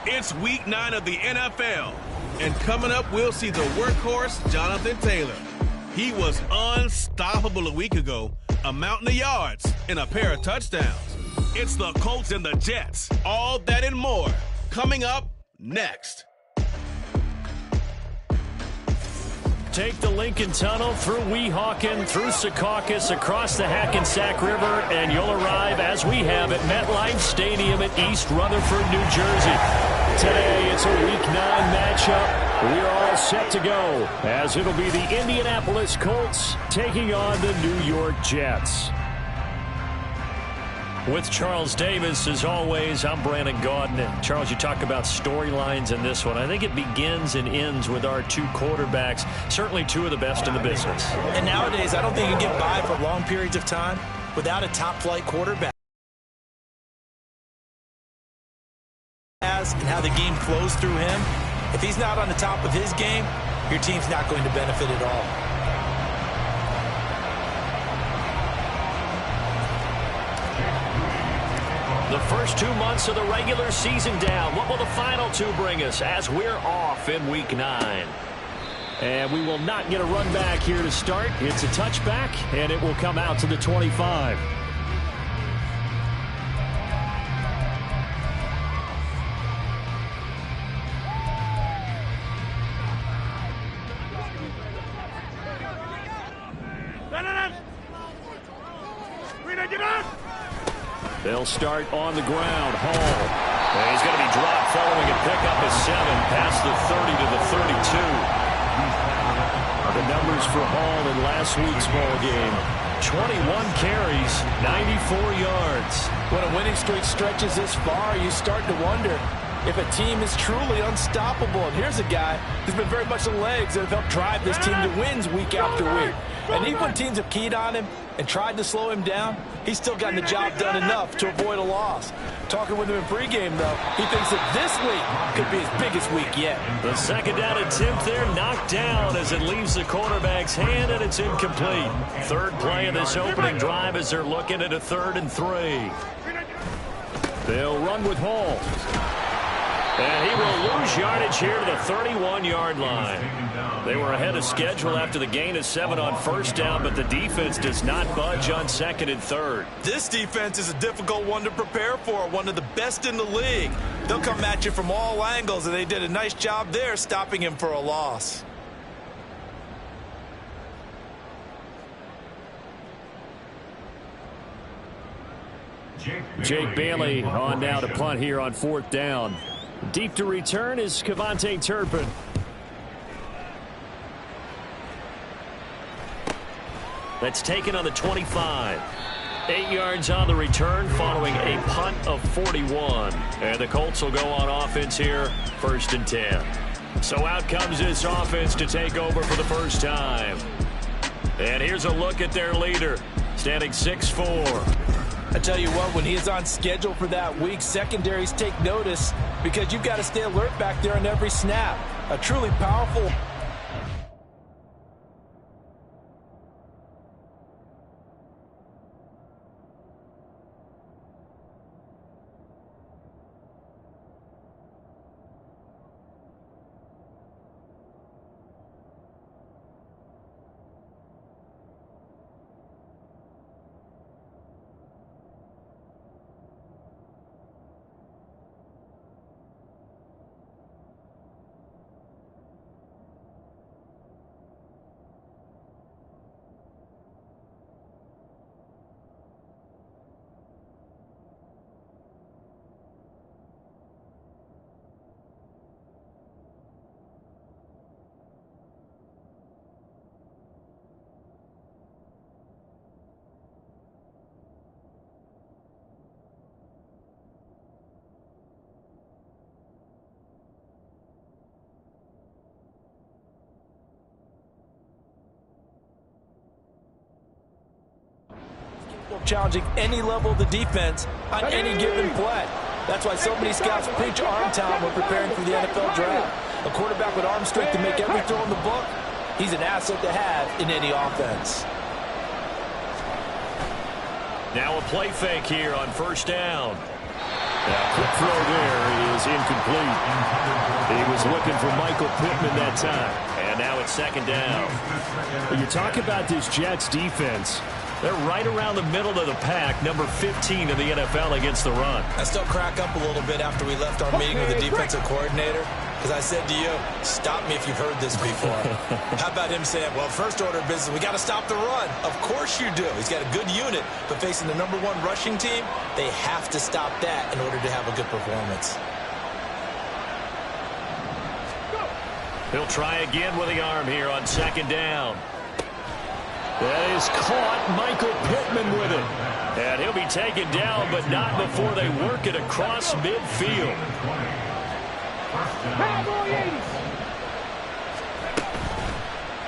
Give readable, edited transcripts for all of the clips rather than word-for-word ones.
It's week 9 of the NFL. And coming up, we'll see the workhorse, Jonathan Taylor. He was unstoppable a week ago, a mountain of yards and a pair of touchdowns. It's the Colts and the Jets. All that and more coming up next. Take the Lincoln Tunnel through Weehawken, through Secaucus, across the Hackensack River, and you'll arrive, as we have, at MetLife Stadium at East Rutherford, New Jersey. Today, it's a Week 9 matchup. We're all set to go, as it'll be the Indianapolis Colts taking on the New York Jets. With Charles Davis, as always, I'm Brandon Gaudin. Charles, you talk about storylines in this one. I think it begins and ends with our two quarterbacks, certainly two of the best in the business. And nowadays, I don't think you can get by for long periods of time without a top-flight quarterback. And how the game flows through him. If he's not on the top of his game, your team's not going to benefit at all. The first 2 months of the regular season down. What will the final two bring us as we're off in Week 9? And we will not get a run back here to start. It's a touchback, and it will come out to the 25. They'll start on the ground. Hall. And he's going to be dropped following a pickup of 7 past the 30 to the 32. The numbers for Hall in last week's ball game. 21 carries, 94 yards. When a winning streak stretches this far, you start to wonder if a team is truly unstoppable. And here's a guy who's been very much the legs that have helped drive this team to wins week after week. And even when teams have keyed on him and tried to slow him down, he's still gotten the job done enough to avoid a loss. Talking with him in pregame, though, he thinks that this week could be his biggest week yet. The second down attempt there knocked down as it leaves the quarterback's hand, and it's incomplete. Third play of this opening drive as they're looking at a 3rd and 3. They'll run with Hall. And he will lose yardage here to the 31-yard line. They were ahead of schedule after the gain of 7 on first down, but the defense does not budge on 2nd and 3rd. This defense is a difficult one to prepare for, one of the best in the league. They'll come at you from all angles, and they did a nice job there stopping him for a loss. Jake Bailey on now to punt here on 4th down. Deep to return is Kevontae Turpin. That's taken on the 25. 8 yards on the return following a punt of 41. And the Colts will go on offense here, 1st and 10. So out comes this offense to take over for the first time. And here's a look at their leader, standing 6'4". I tell you what, when he is on schedule for that week, secondaries take notice because you've got to stay alert back there on every snap. A truly powerful... challenging any level of the defense on any given play. That's why so many scouts preach arm talent when preparing for the NFL draft. A quarterback with arm strength to make every throw in the book, he's an asset to have in any offense. Now a play fake here on 1st down. Quick throw there is incomplete. He was looking for Michael Pittman that time. And now it's second down. When you talk about this Jets defense, they're right around the middle of the pack, number 15 in the NFL against the run. I still crack up a little bit after we left our meeting with the defensive coordinator, because I said to you, stop me if you've heard this before. How about him saying, well, first order of business, we got to stop the run. Of course you do. He's got a good unit, but facing the #1 rushing team, they have to stop that in order to have a good performance. He'll try again with the arm here on second down. That is caught. Michael Pittman with it. And he'll be taken down, but not before they work it across midfield.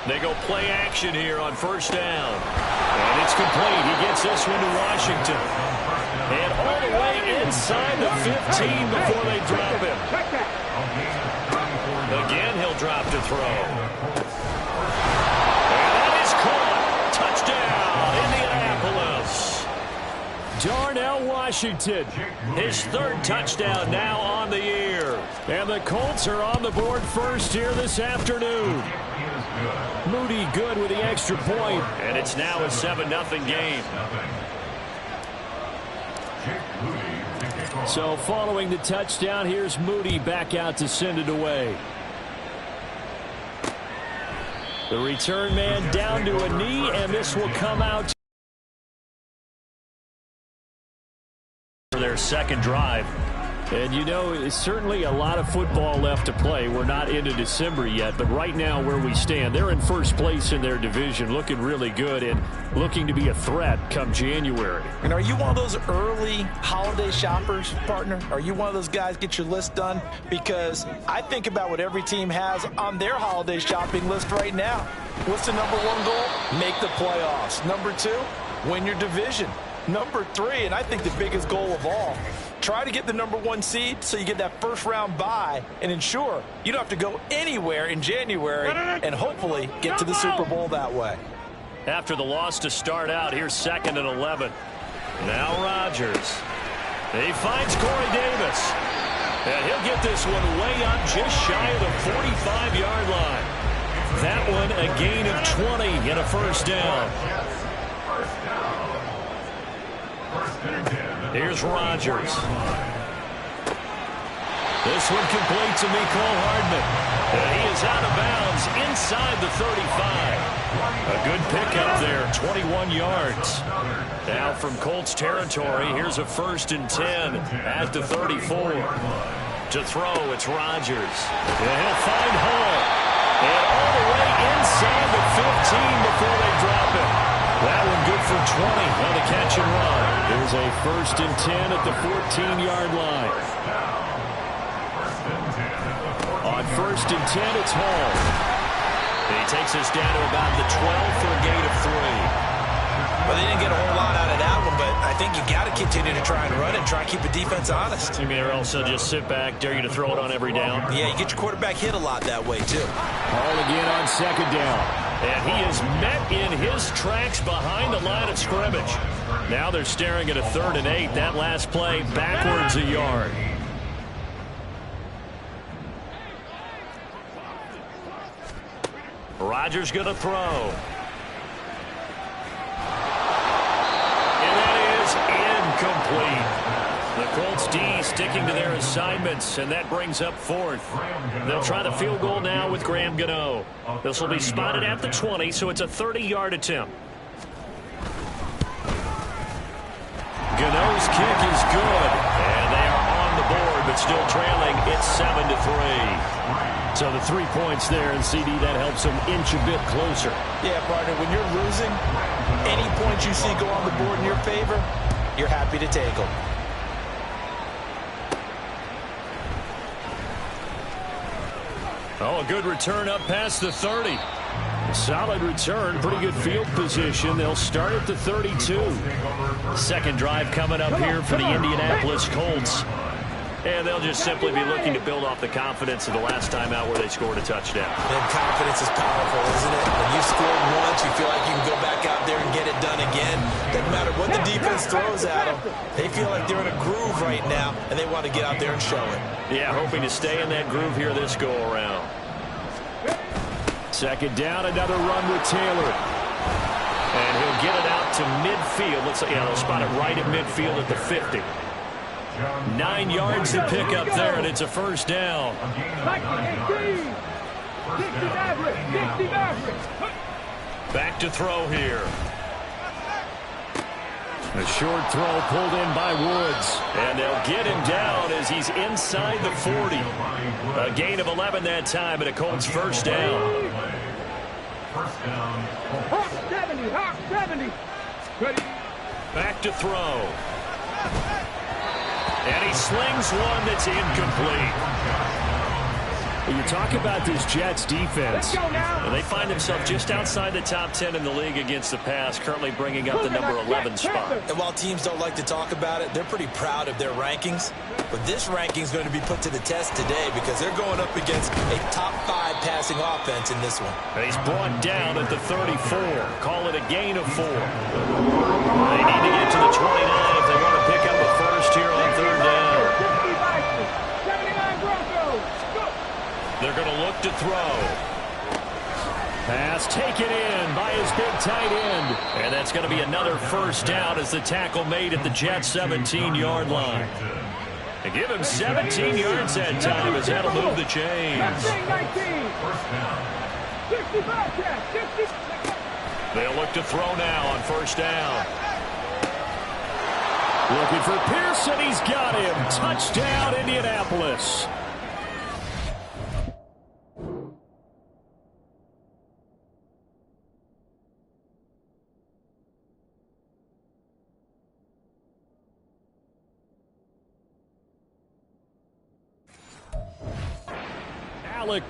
They go play action here on first down. And it's complete. He gets this one to Washington. And all the way inside the 15 before they drop him. Again, he'll drop to throw. And that is caught. Touchdown, Indianapolis. Darnell Washington, his 3rd touchdown now on the year. And the Colts are on the board first here this afternoon. Moody good with the extra point. And it's now a 7-0 game. So following the touchdown, here's Moody back out to send it away. The return man down to a knee, and this will come out for their second drive. And, you know, it's certainly a lot of football left to play. We're not into December yet, but right now where we stand, they're in first place in their division, looking really good and looking to be a threat come January. And are you one of those early holiday shoppers, partner? Are you one of those guys get your list done? Because I think about what every team has on their holiday shopping list right now. What's the #1 goal? Make the playoffs. #2, win your division. #3, and I think the biggest goal of all, try to get the #1 seed so you get that first-round bye and ensure you don't have to go anywhere in January and hopefully get to the Super Bowl that way. After the loss to start out, here's 2nd and 11. Now Rodgers. He finds Corey Davis. And he'll get this one way up just shy of the 45-yard line. That one a gain of 20 and a first down. Here's Rodgers. This one complete to Mecole Hardman. And he is out of bounds inside the 35. A good pickup there, 21 yards. Now from Colts territory, here's a 1st and 10 at the 34. To throw, it's Rodgers. And he'll find Hall. And all the way inside the 15 before they drop him. That one good for 20 on the catch and run. There's a 1st and 10 at the 14-yard line. On 1st and 10, it's Hall. And he takes us down to about the 12 for a gain of 3. Well, they didn't get a whole lot out of that one, but I think you got to continue to try and run it, try and keep the defense honest. You mean or also just sit back, dare you to throw it on every down? Yeah, you get your quarterback hit a lot that way, too. Hall again on 2nd down. And he is met in his tracks behind the line of scrimmage. Now they're staring at a 3rd and 8. That last play backwards a yard. Rodgers going to throw. And that is incomplete. The Colts D sticking to their assignments, and that brings up 4th. They'll try the field goal now with Graham Gano. This will be spotted at the 20, so it's a 30-yard attempt. Gano's kick is good, and they are on the board, but still trailing. It's 7-3. So the 3 points there, and CD, that helps them inch a bit closer. Yeah, partner, when you're losing, any points you see go on the board in your favor, you're happy to take them. Oh, a good return up past the 30. Solid return, pretty good field position. They'll start at the 32. Second drive coming up here for the Indianapolis Colts. And they'll just simply be looking to build off the confidence of the last time out where they scored a touchdown. And confidence is powerful, isn't it? When you scored once, you feel like you can go back out there and get it done again. Doesn't matter what the defense throws at them. They feel like they're in a groove right now, and they want to get out there and show it. Yeah, hoping to stay in that groove here this go-around. Second down, another run with Taylor. And he'll get it out to midfield. Let's say, yeah, they'll spot it right at midfield at the 50. 9 yards to pick up there, and it's a first down. Back to throw here. A short throw pulled in by Woods. And they'll get him down as he's inside the 40. A gain of 11 that time, and a Colts first down. Hawk 70, Hawk 70. Ready? Back to throw. And he slings one that's incomplete. When you talk about this Jets defense, they find themselves just outside the top 10 in the league against the pass, currently bringing up the number 11 spot. And while teams don't like to talk about it, they're pretty proud of their rankings. But this ranking is going to be put to the test today because they're going up against a top 5 passing offense in this one. And he's brought down at the 34. Call it a gain of 4. They need to get to the 29 if they want to pick up a first here on third down. They're going to look to throw. Pass taken in by his big tight end. And that's going to be another first down as the tackle made at the Jets' 17-yard line. They give him 17 yards that time as that'll move the chains. They'll look to throw now on first down. Looking for Pearson. He's got him. Touchdown, Indianapolis. Alec.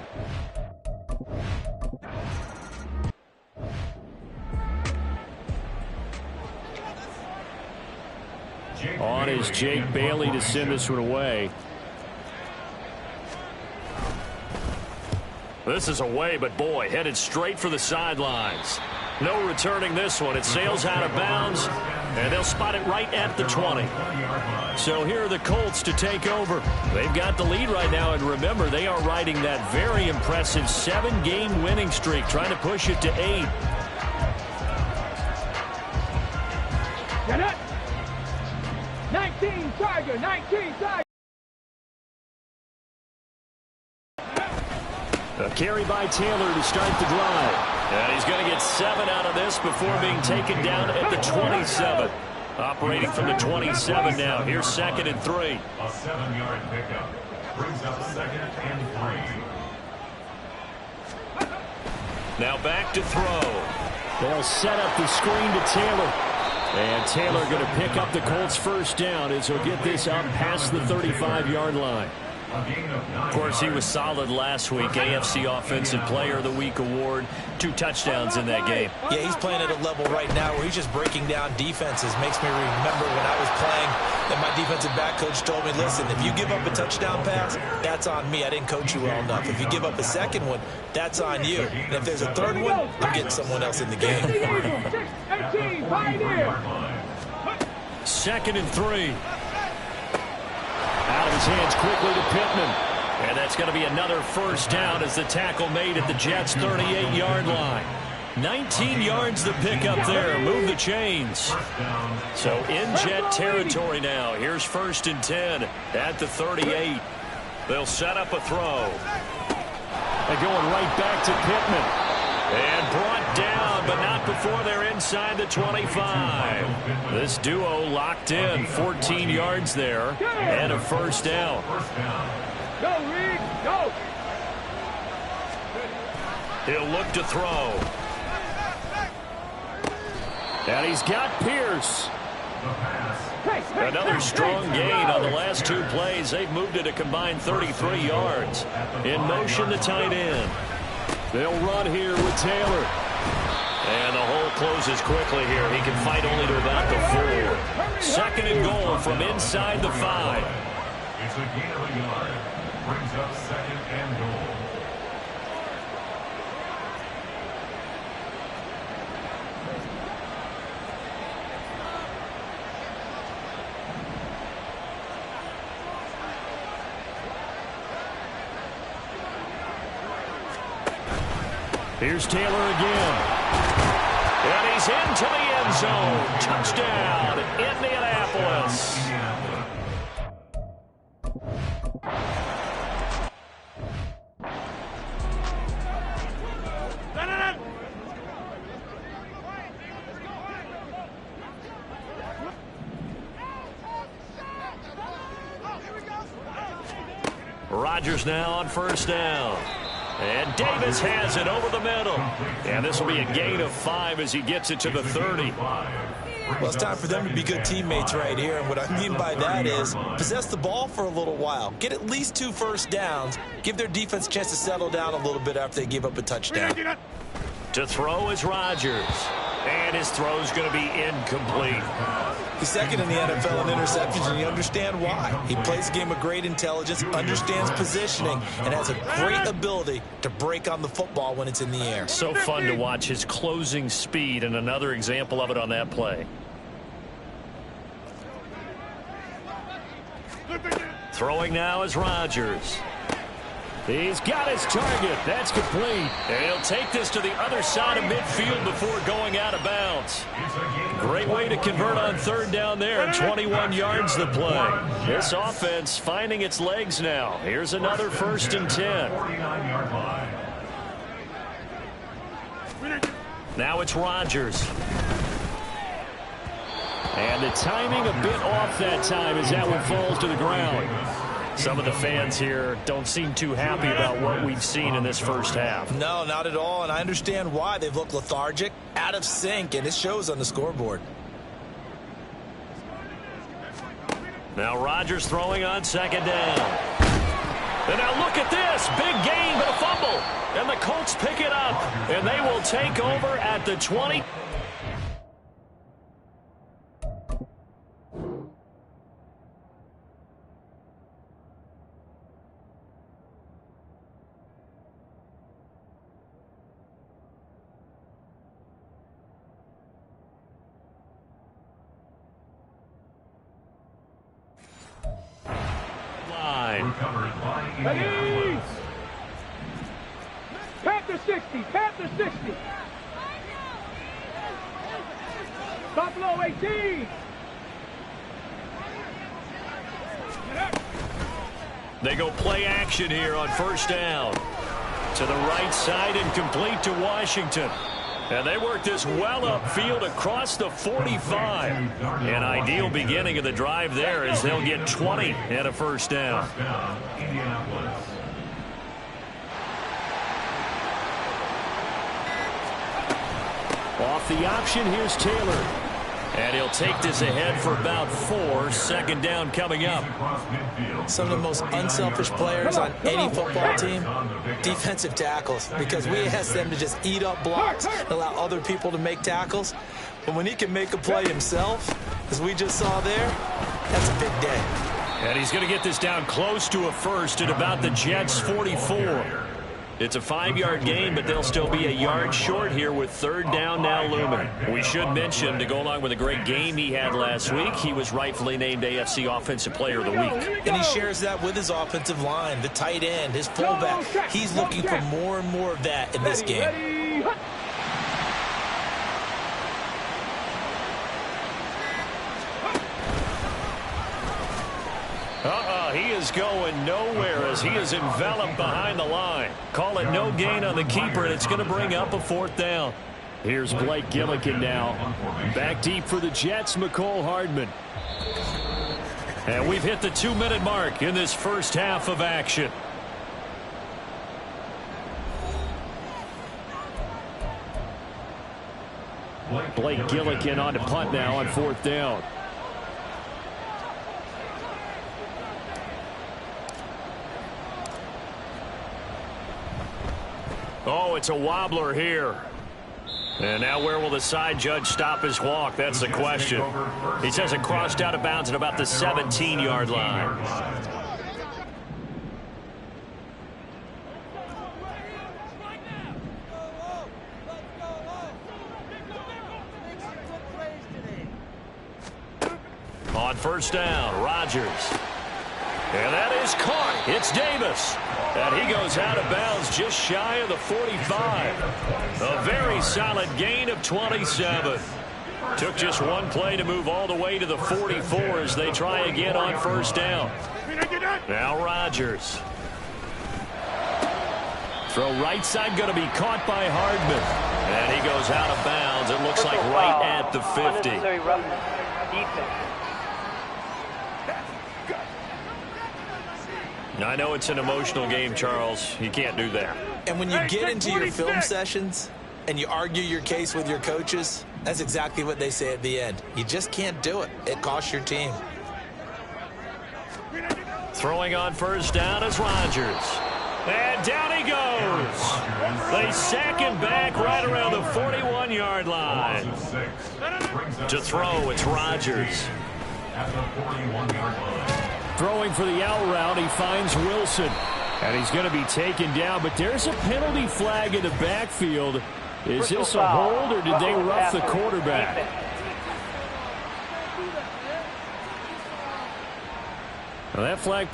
On is Jake Bailey to send this one away. This is away, but boy, headed straight for the sidelines. No returning this one. It sails out of bounds, and they'll spot it right at the 20. So here are the Colts to take over. They've got the lead right now, and remember, they are riding that very impressive 7-game winning streak, trying to push it to 8. Get it! 19 Tiger, 19 Tiger. A carry by Taylor to start the drive. And he's going to get 7 out of this before being taken down at the 27. Operating from the 27 now. Here's 2nd and 3. A 7-yard pickup brings up 2nd and 3. Now back to throw. They'll set up the screen to Taylor. And Taylor going to pick up the Colts first down as he'll get this up past the 35-yard line. Of course, he was solid last week. AFC Offensive Player of the Week award. 2 touchdowns in that game. Yeah, he's playing at a level right now where he's just breaking down defenses. Makes me remember when I was playing and my defensive back coach told me, listen, if you give up a touchdown pass, that's on me. I didn't coach you well enough. If you give up a second one, that's on you. And if there's a third one, I'm getting someone else in the game. 2nd and 3. Out of his hands quickly to Pittman. And that's going to be another first down as the tackle made at the Jets' 38-yard line. 19 yards to pick up there. Move the chains. So in Jet territory now. Here's 1st and 10 at the 38. They'll set up a throw. And going right back to Pittman. And brought down, but not before they're inside the 25. This duo locked in. 14 yards there and a first down. Go, Reed, go. He'll look to throw. And he's got Pierce. Another strong gain on the last 2 plays. They've moved it a combined 33 yards. In motion, the tight end. They'll run here with Taylor. And the hole closes quickly here. He can fight only to about the 4. 2nd and goal from inside the 5. It's a gain of a yard. Brings up second and goal. Here's Taylor again. And he's into the end zone. Touchdown, Indianapolis. Rodgers now on first down. And Davis has it over the middle. And this will be a gain of 5 as he gets it to the 30. Well, it's time for them to be good teammates right here. And what I mean by that is possess the ball for a little while. Get at least 2 first downs. Give their defense a chance to settle down a little bit after they give up a touchdown. To throw is Rodgers. And his throw's going to be incomplete. He's second in the NFL in interceptions, and you understand why. He plays a game of great intelligence, understands positioning, and has a great ability to break on the football when it's in the air. So fun to watch his closing speed, and another example of it on that play. Throwing now is Rodgers. He's got his target. That's complete. And he'll take this to the other side of midfield before going out of bounds. Great way to convert on third down there, and 21 yards the play. This offense finding its legs now. Here's another 1st and 10. Now it's Rodgers. And the timing a bit off that time as that one falls to the ground. Some of the fans here don't seem too happy about what we've seen in this first half. No, not at all, and I understand why. They've looked lethargic, out of sync, and it shows on the scoreboard. Now Rodgers throwing on second down. And now look at this. Big gain, but a fumble. And the Colts pick it up, and they will take over at the 20. Ready? Panther 60, Panther 60. Buffalo 18. They go play action here on first down. To the right side and complete to Washington. And they work this well upfield across the 45. An ideal beginning of the drive there as they'll get 20 and a first down. Off the option, here's Taylor. And he'll take this ahead for about 4. Second down coming up. Some of the most unselfish players on any football team, defensive tackles, because we ask them to just eat up blocks and allow other people to make tackles. But when he can make a play himself, as we just saw there, that's a big day. And he's going to get this down close to a first at about the Jets' 44. It's a 5-yard gain, but they'll still be a yard short here with third down now looming. We should mention, to go along with a great game he had last week, he was rightfully named AFC Offensive Player of the Week. And he shares that with his offensive line, the tight end, his fullback. He's looking for more and more of that in this game. He is going nowhere as he is enveloped behind the line. Call it no gain on the keeper, and it's going to bring up a 4th down. Here's Blake Gillikin now. Back deep for the Jets, McCole Hardman. And we've hit the 2-minute mark in this first half of action. Blake Gillikin on to punt now on 4th down. Oh, it's a wobbler here. And now where will the side judge stop his walk? That's the question. He says it crossed out of bounds at about the 17-yard line. On first down, Rodgers. And that is caught. It's Davis. And he goes out of bounds just shy of the 45. A very solid gain of 27. Took just one play to move all the way to the 44 as they try again on first down. Now Rodgers. Throw right side going to be caught by Hardman. And he goes out of bounds. It looks like right at the 50. I know it's an emotional game, Charles. You can't do that. And when you get into your film sessions and you argue your case with your coaches, that's exactly what they say at the end. You just can't do it. It costs your team. Throwing on first down is Rodgers. And down he goes. They sack him back right around the 41-yard line. To throw, it's Rodgers. At the 41-yard line. Throwing for the out route, he finds Wilson. And he's going to be taken down, but there's a penalty flag in the backfield. Is this a hold, or did they rough the quarterback? Well, that flag...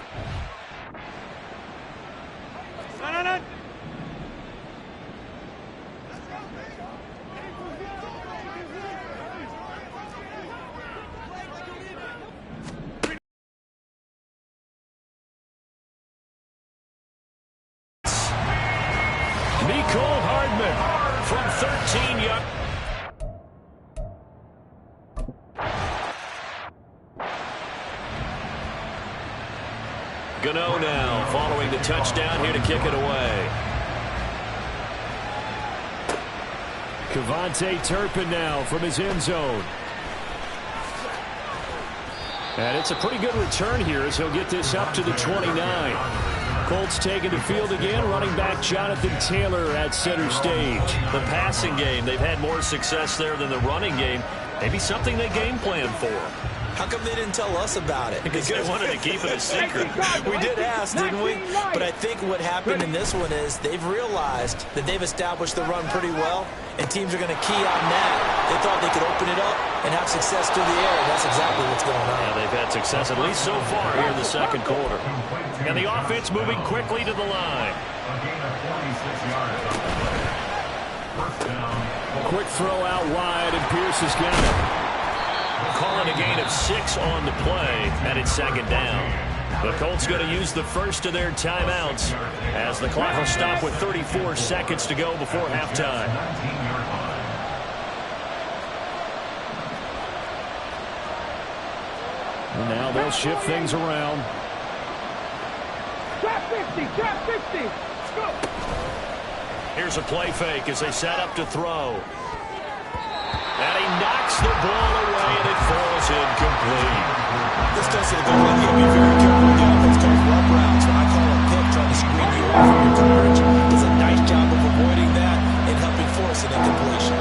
Nicole Hardman from 13 yards. Gano now following the touchdown here to kick it away. Kevontae Turpin now from his end zone. And it's a pretty good return here as he'll get this up to the 29. Colts taking the field again, running back Jonathan Taylor at center stage. The passing game, they've had more success there than the running game. Maybe something they game plan for. How come they didn't tell us about it? Because they wanted to keep it a secret. We did ask, didn't we? But I think what happened in this one is they've realized that they've established the run pretty well, and teams are going to key on that. They thought they could open it up and have success through the air, and that's exactly what's going on. Yeah, they've had success, at least so far, here in the second quarter. And the offense moving quickly to the line. A gain of 46 yards on the play. First down. Quick throw out wide, and Pierce has got it. Calling a gain of 6 on the play, and it's second down. The Colts going to use the first of their timeouts as the clock will stop with 34 seconds to go before halftime. And now they'll shift things around. Trap 50, trap 50. Let's go. Here's a play fake as they set up to throw. And he knocks the ball away, and it falls incomplete. This goes to the goal line. You got to be very careful again. Those called rub routes. When I call a pick trying to screen you away from your coverage, does a nice job of avoiding that and helping force an incompletion.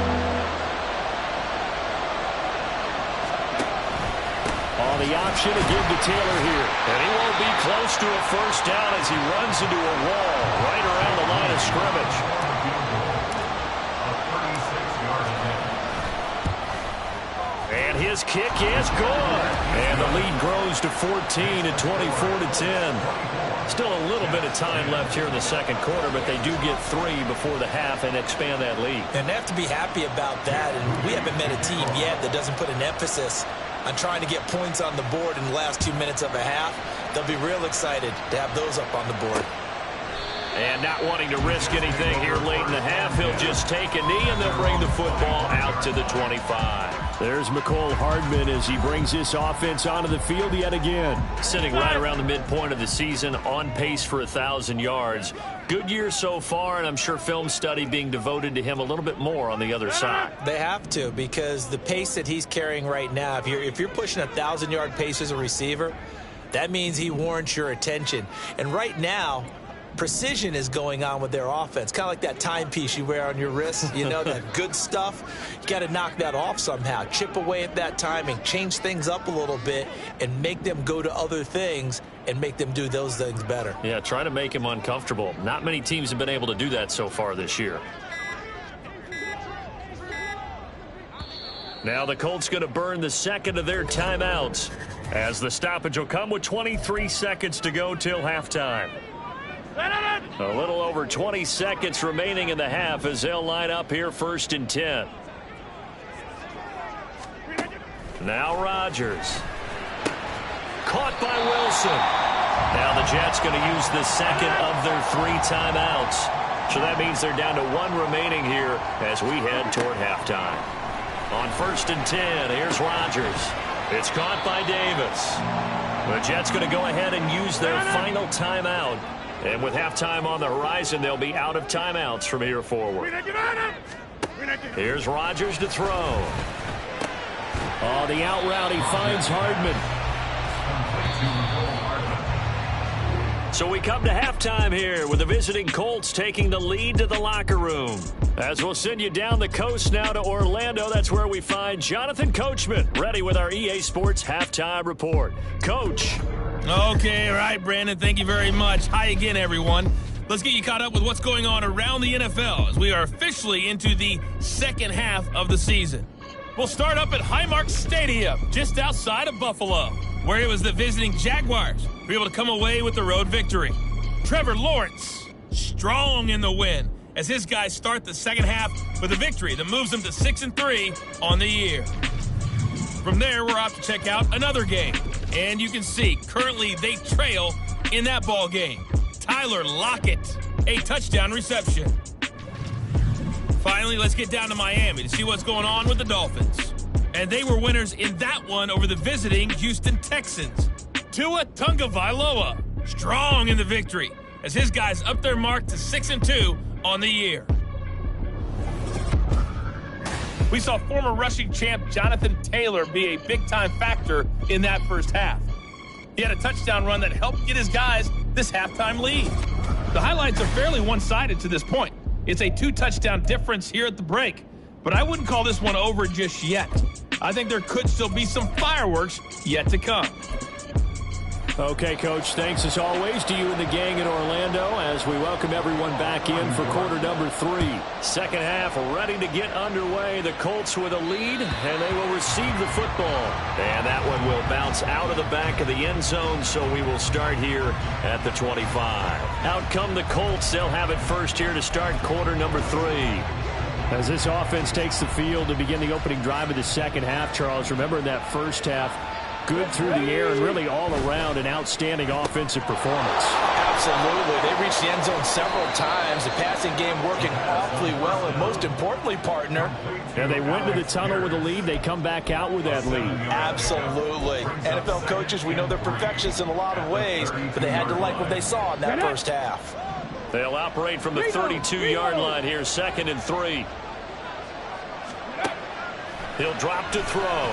On the option to give to Taylor here. And he won't be close to a first down as he runs into a wall right around the line of scrimmage. And his kick is good. And the lead grows to 14 at 24-10. Still a little bit of time left here in the second quarter, but they do get 3 before the half and expand that lead. And they have to be happy about that. And we haven't met a team yet that doesn't put an emphasis on trying to get points on the board in the last 2 minutes of a half. They'll be real excited to have those up on the board. And not wanting to risk anything here late in the half, he'll just take a knee and they'll bring the football out to the 25. There's Mecole Hardman as he brings this offense onto the field yet again. Sitting right around the midpoint of the season, on pace for 1,000 yards. Good year so far, and I'm sure film study being devoted to him a little bit more on the other side. They have to, because the pace that he's carrying right now, if you're pushing 1,000-yard pace as a receiver, that means he warrants your attention. And right now, precision is going on with their offense. Kind of like that timepiece you wear on your wrist, you know, that good stuff. You got to knock that off somehow. Chip away at that timing, change things up a little bit, and make them go to other things and make them do those things better. Yeah, try to make him uncomfortable. Not many teams have been able to do that so far this year. Now the Colts going to burn the second of their timeouts As the stoppage will come with 23 seconds to go till halftime. A little over 20 seconds remaining in the half as they'll line up here 1st and 10. Now Rodgers. Caught by Wilson. Now the Jets going to use the second of their 3 timeouts. So that means they're down to 1 remaining here as we head toward halftime. On 1st and 10, here's Rodgers. It's caught by Davis. The Jets going to go ahead and use their final timeout. And with halftime on the horizon, they'll be out of timeouts from here forward. Here's Rodgers to throw. Oh, the out route, he finds Hardman. So we come to halftime here with the visiting Colts taking the lead to the locker room. As we'll send you down the coast now to Orlando, that's where we find Jonathan Coachman, ready with our EA Sports Halftime Report. Coach. Okay, all right, Brandon, thank you very much. Hi again, everyone. Let's get you caught up with what's going on around the NFL as we are officially into the second half of the season. We'll start up at Highmark Stadium, just outside of Buffalo, where it was the visiting Jaguars who were able to come away with the road victory. Trevor Lawrence, strong in the win, as his guys start the second half with a victory that moves them to 6-3 on the year. From there, we're off to check out another game. And you can see, currently they trail in that ball game. Tyler Lockett, a touchdown reception. Finally, let's get down to Miami to see what's going on with the Dolphins. And they were winners in that one over the visiting Houston Texans. Tua Tagovailoa, strong in the victory, as his guys up their mark to 6-2 on the year. We saw former rushing champ Jonathan Taylor be a big-time factor in that first half. He had a touchdown run that helped get his guys this halftime lead. The highlights are fairly one-sided to this point. It's a 2-touchdown difference here at the break, but I wouldn't call this one over just yet. I think there could still be some fireworks yet to come. Okay, Coach, thanks as always to you and the gang in Orlando as we welcome everyone back in for quarter number 3. Second half ready to get underway. The Colts with a lead, and they will receive the football. And that one will bounce out of the back of the end zone, so we will start here at the 25. Out come the Colts. They'll have it first here to start quarter number 3. As this offense takes the field to begin the opening drive of the second half, Charles, remember in that first half, good through the air and really all around an outstanding offensive performance. Absolutely. They reached the end zone several times. The passing game working awfully well, and most importantly, partner. And they went to the tunnel with a lead. They come back out with that lead. Absolutely. NFL coaches, we know they're perfectionists in a lot of ways, but they had to like what they saw in that first half. They'll operate from the 32-yard line here, 2nd and 3. He'll drop to throw.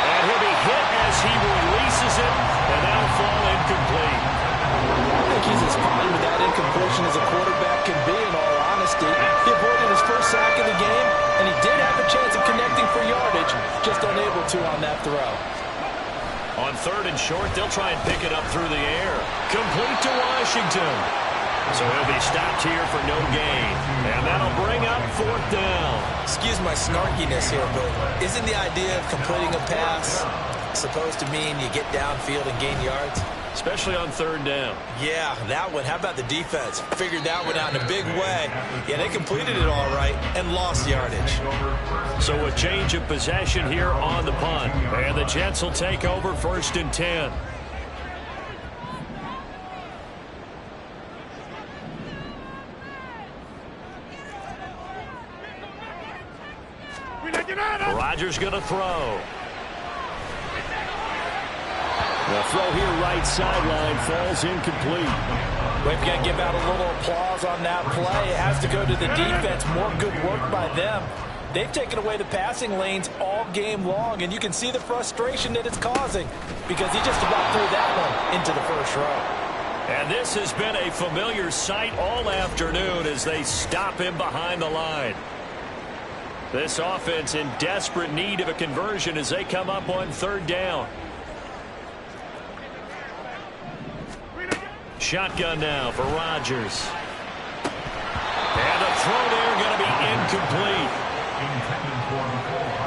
And he'll be hit as he releases it, and that'll fall incomplete. I think he's as fine with that incompletion as a quarterback can be, in all honesty. He avoided his first sack of the game, and he did have a chance of connecting for yardage, just unable to on that throw. On 3rd and short, they'll try and pick it up through the air. Complete to Washington. So he'll be stopped here for no gain. And that'll bring up 4th down. Excuse my snarkiness here, but isn't the idea of completing a pass supposed to mean you get downfield and gain yards? Especially on 3rd down. Yeah, that one. How about the defense? Figured that one out in a big way. Yeah, they completed it all right and lost yardage. So a change of possession here on the punt. And the Jets will take over 1st and 10. Rodgers going to throw. The throw here right sideline falls incomplete. We've got to give out a little applause on that play. It has to go to the defense. More good work by them. They've taken away the passing lanes all game long, and you can see the frustration that it's causing because he just about threw that one into the first row. And this has been a familiar sight all afternoon as they stop him behind the line. This offense in desperate need of a conversion as they come up on 3rd down. Shotgun now for Rodgers. And the throw there going to be incomplete.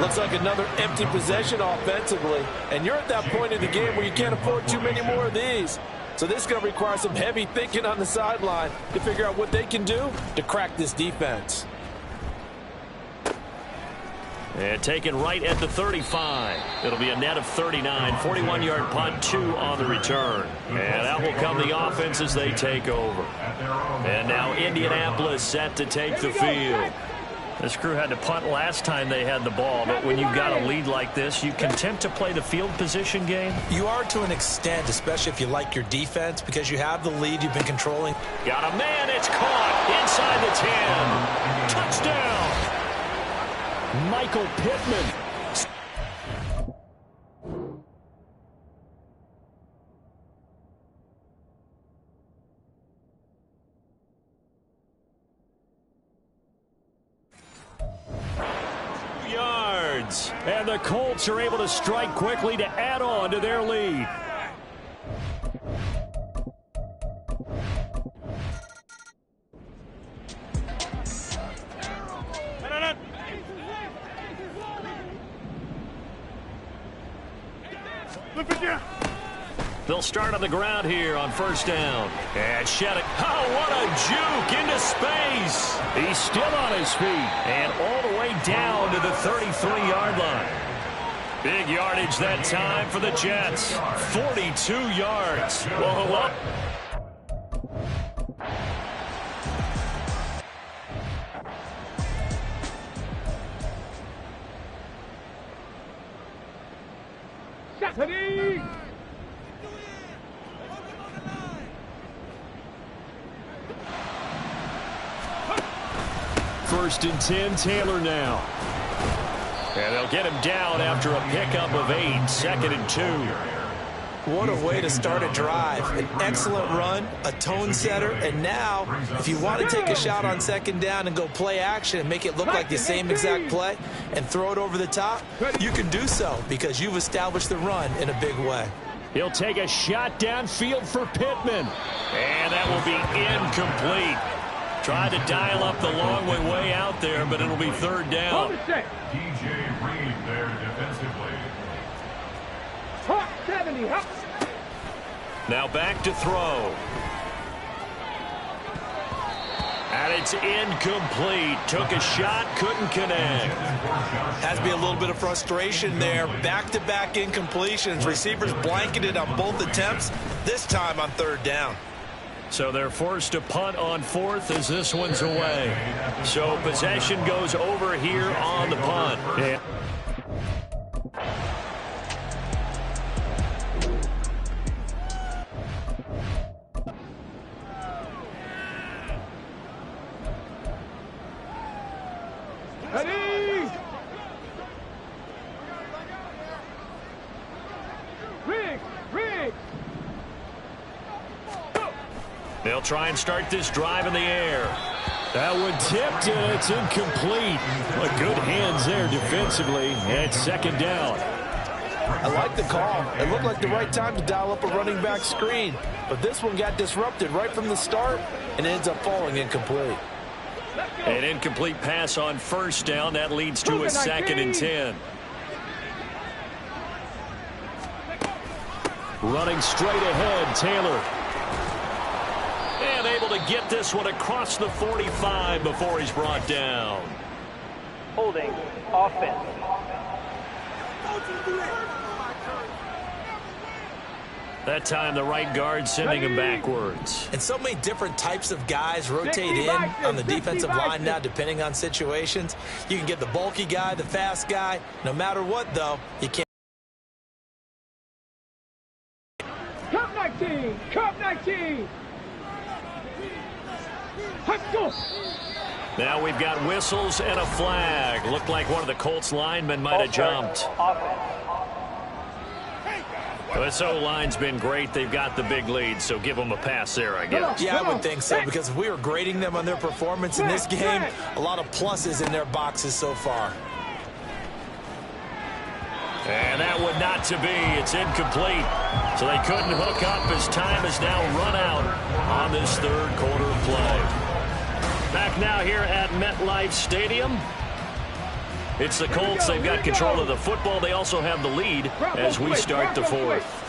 Looks like another empty possession offensively. And you're at that point in the game where you can't afford too many more of these. So this is going to require some heavy thinking on the sideline to figure out what they can do to crack this defense. And taken right at the 35. It'll be a net of 39. 41-yard punt, 2 on the return. And out will come the offense as they take over. And now Indianapolis set to take the field. This crew had to punt last time they had the ball, but when you've got a lead like this, you content to play the field position game? You are to an extent, especially if you like your defense, because you have the lead you've been controlling. Got a man, it's caught inside the 10. Touchdown! Michael Pittman. Yards. And the Colts are able to strike quickly to add on to their lead. They'll start on the ground here on first down. And Shettick. Oh, what a juke into space. He's still on his feet. And all the way down to the 33-yard line. Big yardage that time for the Jets. 42 yards. Whoa. First and 10, Taylor now. And they'll get him down after a pickup of 8. Second and 2. What a way to start a drive. An excellent run, a tone setter, and now, if you want to take a shot on second down and go play action and make it look like the same exact play and throw it over the top, you can do so because you've established the run in a big way. He'll take a shot downfield for Pittman. And that will be incomplete. Tried to dial up the long way out there, but it'll be third down. DJ Reed there defensively. 70. Now back to throw. And it's incomplete. Took a shot, couldn't connect. Has to be a little bit of frustration there. Back-to-back incompletions. Receivers blanketed on both attempts, this time on third down. So they're forced to punt on fourth as this one's away. So possession goes over here on the punt. Yeah. Ready! Rig! They'll try and start this drive in the air. That one tipped, and it's incomplete. But good hands there defensively. And it's second down. I like the call. It looked like the right time to dial up a running back screen. But this one got disrupted right from the start and ends up falling incomplete. An incomplete pass on first down. That leads to a second and 10. Running straight ahead, Taylor. And able to get this one across the 45 before he's brought down. Holding offense. That time the right guard sending him backwards. And so many different types of guys rotate in on the defensive line now depending on situations. You can get the bulky guy, the fast guy. No matter what, though, you can't. Cup 19! Cup 19! Let's go! Now we've got whistles and a flag. Looked like one of the Colts linemen might have jumped. This O-line's been great. They've got the big lead, so give them a pass there, I guess. Yeah, I would think so, because if we were grading them on their performance in this game, a lot of pluses in their boxes so far. And that one not to be. It's incomplete. So they couldn't hook up as time is now run out on this third quarter play. Back now here at MetLife Stadium. It's the Colts. They've got control of the football. They also have the lead as we start the fourth.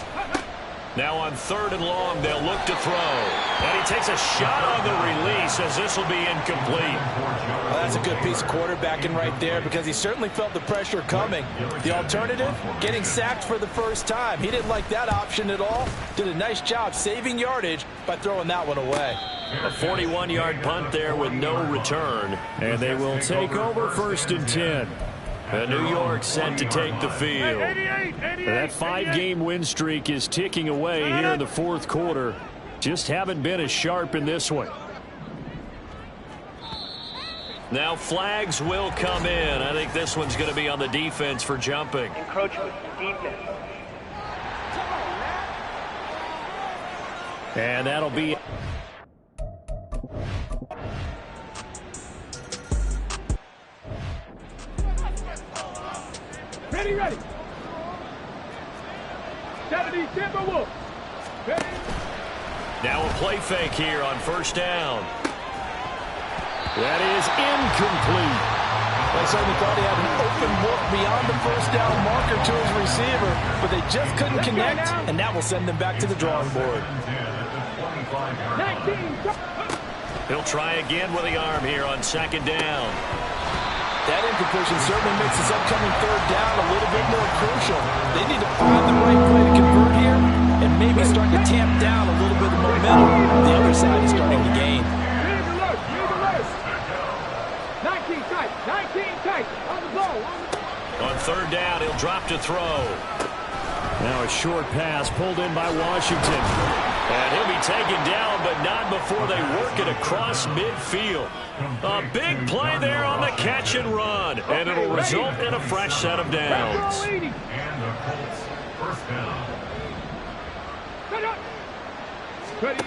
Now on 3rd and long, they'll look to throw. And he takes a shot on the release as this will be incomplete. Well, that's a good piece of quarterbacking right there because he certainly felt the pressure coming. The alternative, getting sacked for the first time. He didn't like that option at all. Did a nice job saving yardage by throwing that one away. A 41-yard punt there with no return. And they will take over 1st and 10. And New York set to take the field. That 5-game win streak is ticking away here in the 4th quarter. Just haven't been as sharp in this one. Now flags will come in. I think this one's going to be on the defense for jumping. Encroachment, defense. And that'll be... Ready, ready. 70 Timberwolves. Ready. Now a play fake here on 1st down. That is incomplete. They certainly thought he had an open look beyond the 1st down marker to his receiver, but they just couldn't connect, and that will send them back to the drawing board. 19. He'll try again with the arm here on 2nd down. That incompletion certainly makes this upcoming 3rd down a little bit more crucial. They need to find the right play to convert here and maybe start to tamp down a little bit of momentum. The other side is starting to gain. Leave alert, leave alert. 19 tight, 19 tight. On the ball, On 3rd down, he'll drop to throw. Now a short pass pulled in by Washington. And he'll be taken down, but not before they work it across midfield. A big play there on the catch and run. And it'll result in a fresh set of downs. And the Colts, 1st down. Ready.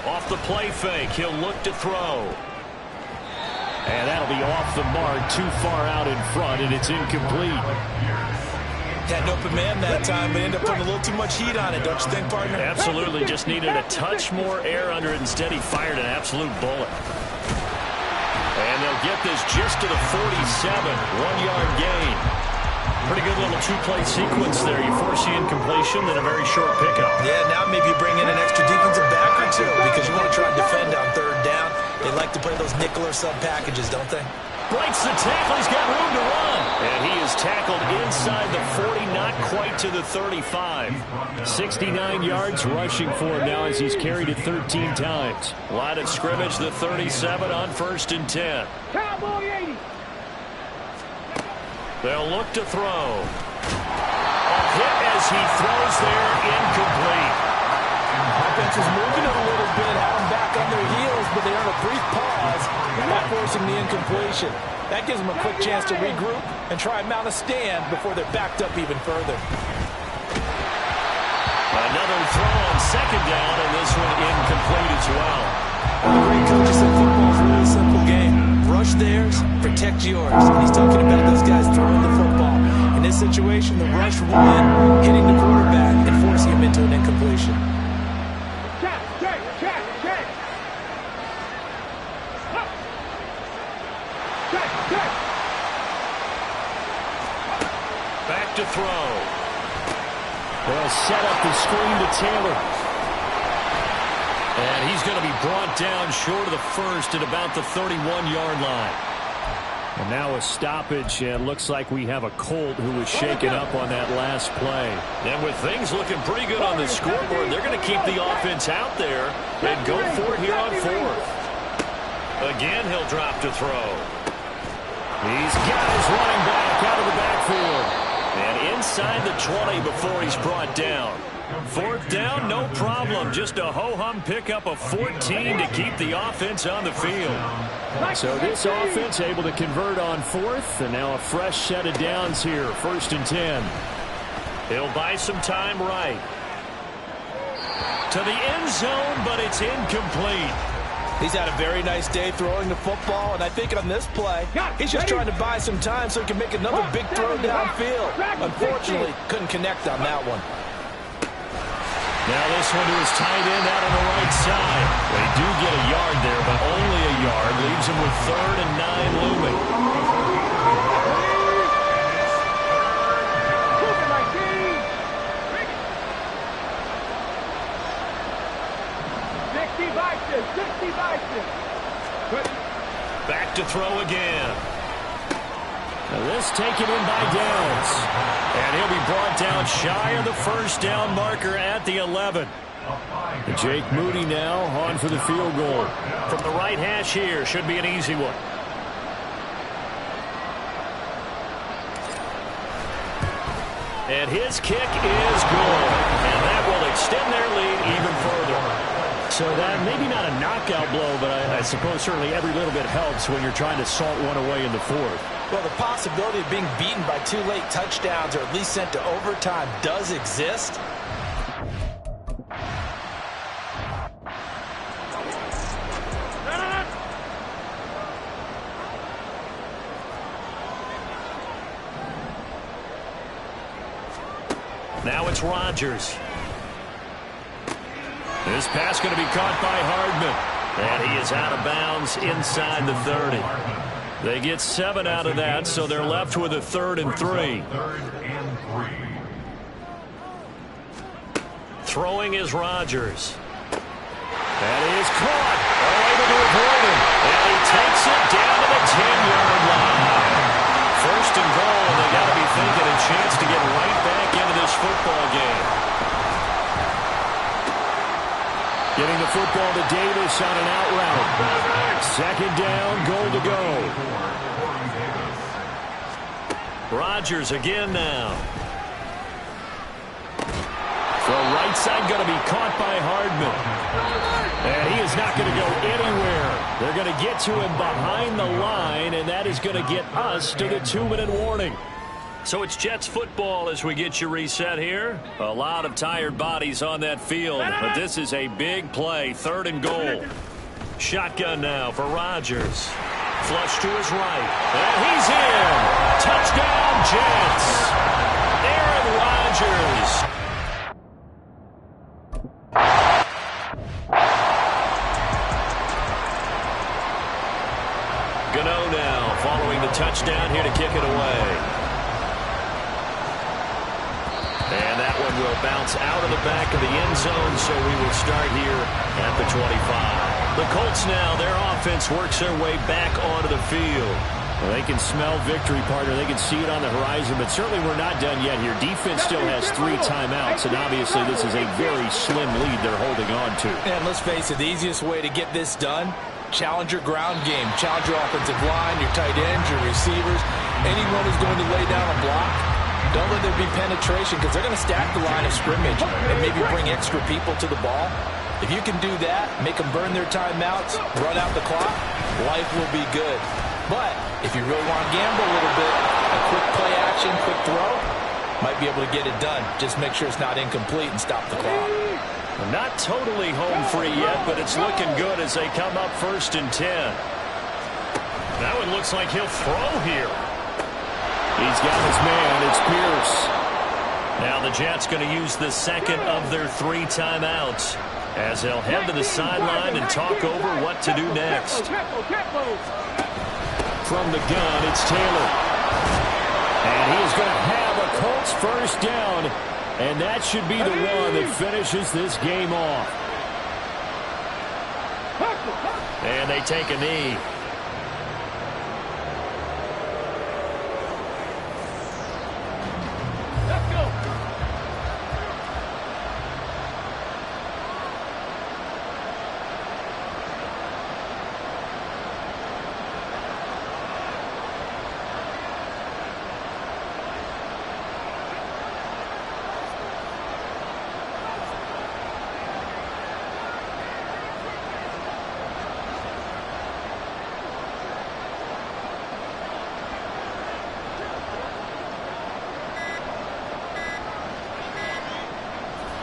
Off the play fake, he'll look to throw. And that'll be off the mark, too far out in front, and it's incomplete. Had an open man that time, but ended up putting a little too much heat on it, don't you think, partner? Absolutely, just needed a touch more air under it. Instead, he fired an absolute bullet. And they'll get this just to the 47, 1-yard gain. Pretty good little 2-play sequence there. You force the incompletion, then a very short pickup. Yeah, now maybe you bring in an extra defensive back or two because you want to try and defend on 3rd down. They like to play those nickel or sub packages, don't they? Breaks the tackle. He's got room to run. And he is tackled inside the 40, not quite to the 35. 69 yards rushing for him now as he's carried it 13 times. Line of scrimmage, the 37 on 1st and 10. Cowboy 80. They'll look to throw. A hit as he throws there, incomplete. Offense is moving it a little bit, had them back on their heels, but they earn a brief pause by forcing the incompletion. That gives them a quick chance to regroup and try and mount a stand before they're backed up even further. Another throw on 2nd down, and this one incomplete as well. The great coach said football's a really simple game. Rush theirs, protect yours. And he's talking about those guys throwing the football. In this situation, the rush won, hitting the quarterback and forcing him into an incompletion. Check. Back to throw. They'll set up the screen to Taylor. And he's going to be brought down short of the 1st at about the 31-yard line. And now a stoppage, and looks like we have a Colt who was shaken up on that last play. And with things looking pretty good on the scoreboard, they're going to keep the offense out there and go for it here on 4th. Again, he'll drop to throw. He's got his running back out of the backfield. And inside the 20 before he's brought down. 4th down, no problem. Just a ho-hum pickup of 14 to keep the offense on the field. So this offense able to convert on 4th, and now a fresh set of downs here, 1st and 10. He'll buy some time right. To the end zone, but it's incomplete. He's had a very nice day throwing the football, and I think on this play, he's just trying to buy some time so he can make another big throw downfield. Unfortunately, couldn't connect on that one. Now this one to his tight end out on the right side. They do get a yard there, but only a yard. Leaves him with 3rd and 9 looming. Bison, 60 Bison. Back to throw again. Now this taken in by Downs. And he'll be brought down shy of the first down marker at the 11. And Jake Moody now on for the field goal. From the right hash here, should be an easy one. And his kick is good. And that will extend their lead even further. So that maybe not a knockout blow, but I suppose certainly every little bit helps when you're trying to salt one away in the fourth. Well, the possibility of being beaten by 2 late touchdowns or at least sent to overtime does exist. Now it's Rodgers. This pass going to be caught by Hardman. And he is out of bounds inside the 30. They get 7 out of that, so they're left with a 3rd and 3. Throwing is Rodgers. That is caught. Able to avoid him. And he takes it down to the 10-yard line. 1st and goal, and they got to be thinking a chance to get right back into this football game. Getting the football to Davis on an out route. 2nd down, goal to go. Rodgers again now. The right side going to be caught by Hardman. And he is not going to go anywhere. They're going to get to him behind the line, and that is going to get us to the 2-minute warning. So it's Jets football as we get you reset here. A lot of tired bodies on that field, but this is a big play, 3rd and goal. Shotgun now for Rodgers. Flush to his right, and he's in. Touchdown, Jets. Aaron Rodgers. Gano now following the touchdown here to kick it away. And that one will bounce out of the back of the end zone, so we will start here at the 25. The Colts now, their offense works their way back onto the field. Well, they can smell victory, partner. They can see it on the horizon, but certainly we're not done yet here. Defense still has 3 timeouts, and obviously this is a very slim lead they're holding on to. And let's face it, the easiest way to get this done, challenge your ground game. Challenge your offensive line, your tight ends, your receivers. Anyone who's going to lay down a block, don't let there be penetration because they're going to stack the line of scrimmage and maybe bring extra people to the ball. If you can do that, make them burn their timeouts, run out the clock, life will be good. But if you really want to gamble a little bit, a quick play action, quick throw, might be able to get it done. Just make sure it's not incomplete and stop the clock. Not totally home free yet, but it's looking good as they come up 1st and 10. That one looks like he'll throw here. He's got his man. It's Pierce. Now the Jets going to use the 2nd of their 3 timeouts as they'll head to the sideline and talk over what to do next. From the gun, it's Taylor. And he is going to have a Colts 1st down, and that should be the one that finishes this game off. And they take a knee.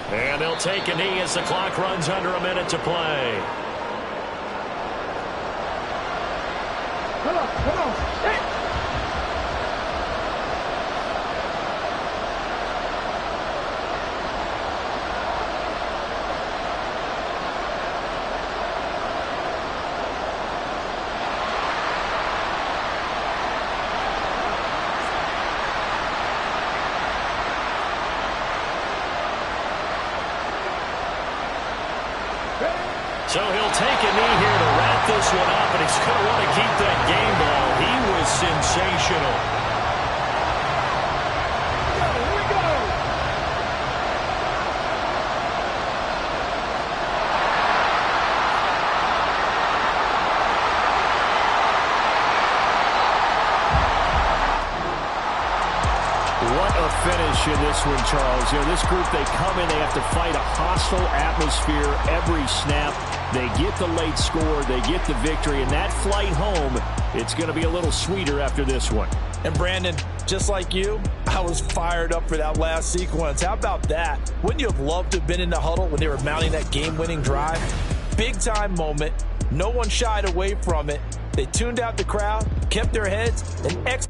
And they'll take a knee as the clock runs under a minute to play. Come on. Hey. So he'll take a knee here to wrap this one up, and he's going to want to keep that game ball. He was sensational. Here we go. What a finish in this one, Charles. You know, this group, they come in, they have to fight a hostile atmosphere every snap. They get the late score, they get the victory, and that flight home, it's going to be a little sweeter after this one. And Brandon, just like you, I was fired up for that last sequence. How about that? Wouldn't you have loved to have been in the huddle when they were mounting that game-winning drive? Big-time moment. No one shied away from it. They tuned out the crowd, kept their heads, and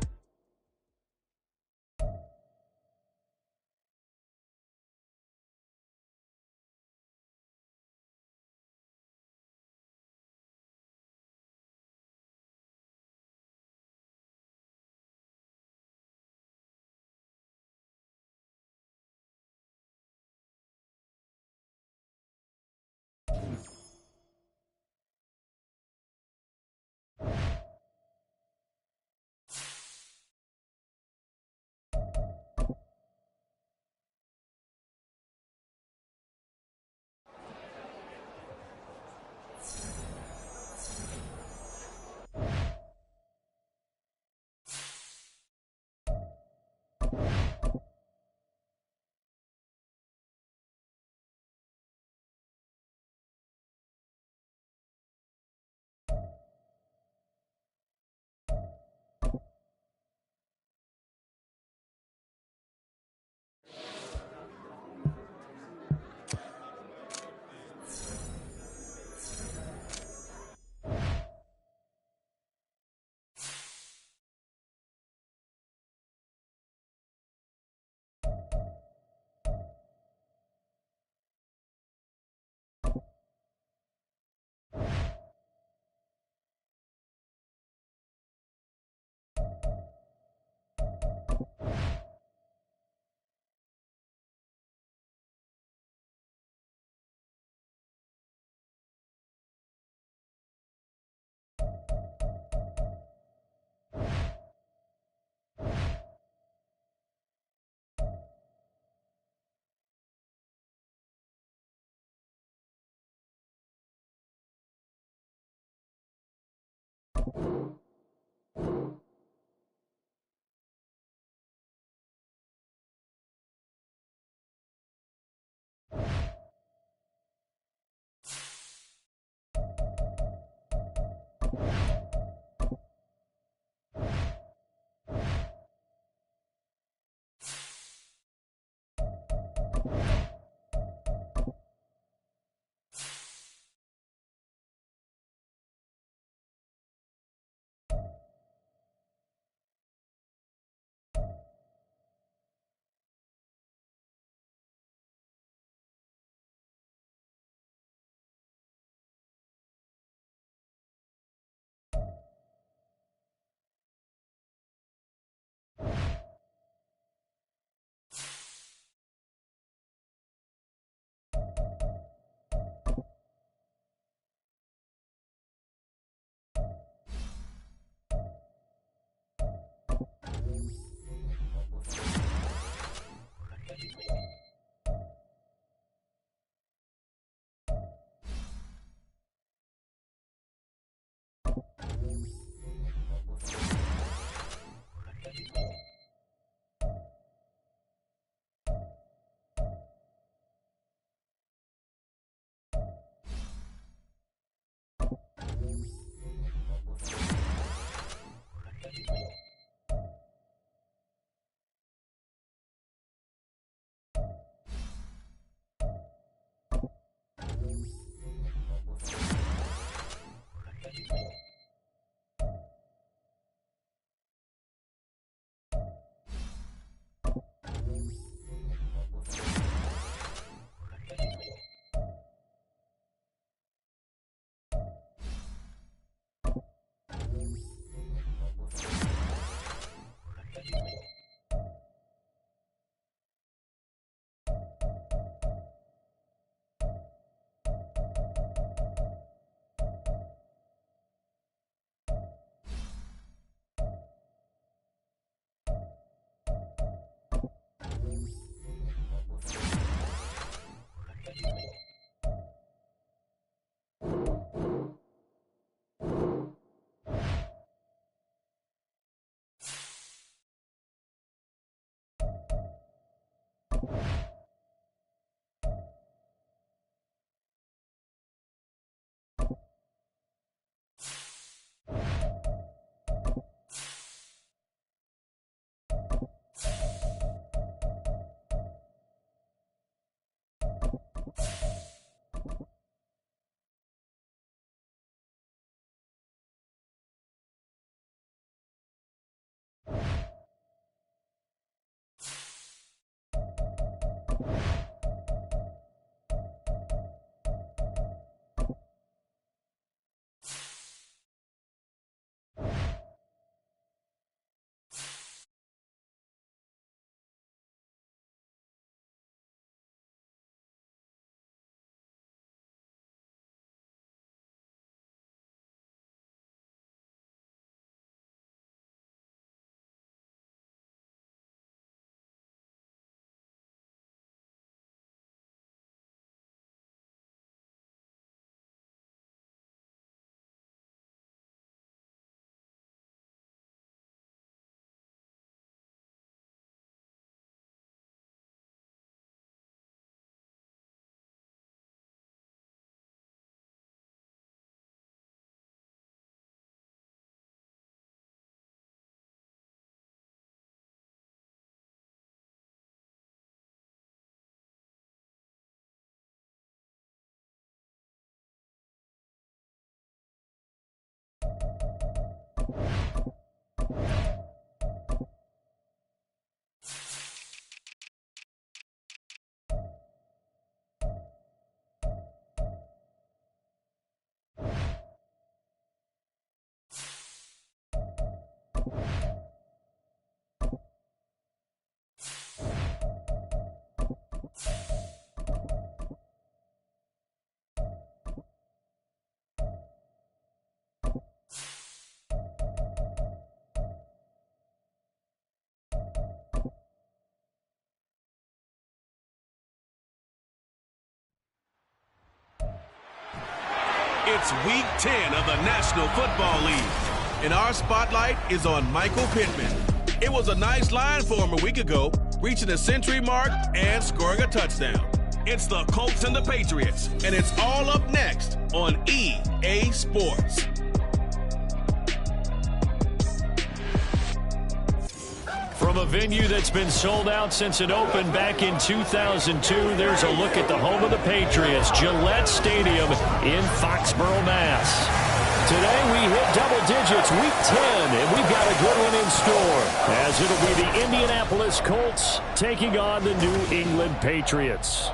It's Week 10 of the National Football League, and our spotlight is on Michael Pittman. It was a nice line for him a week ago, reaching the century mark and scoring a touchdown. It's the Colts and the Patriots, and it's all up next on EA Sports. From a venue that's been sold out since it opened back in 2002, there's a look at the home of the Patriots, Gillette Stadium in Foxborough, Mass. Today we hit double digits, Week 10, and we've got a good one in store, as it'll be the Indianapolis Colts taking on the New England Patriots.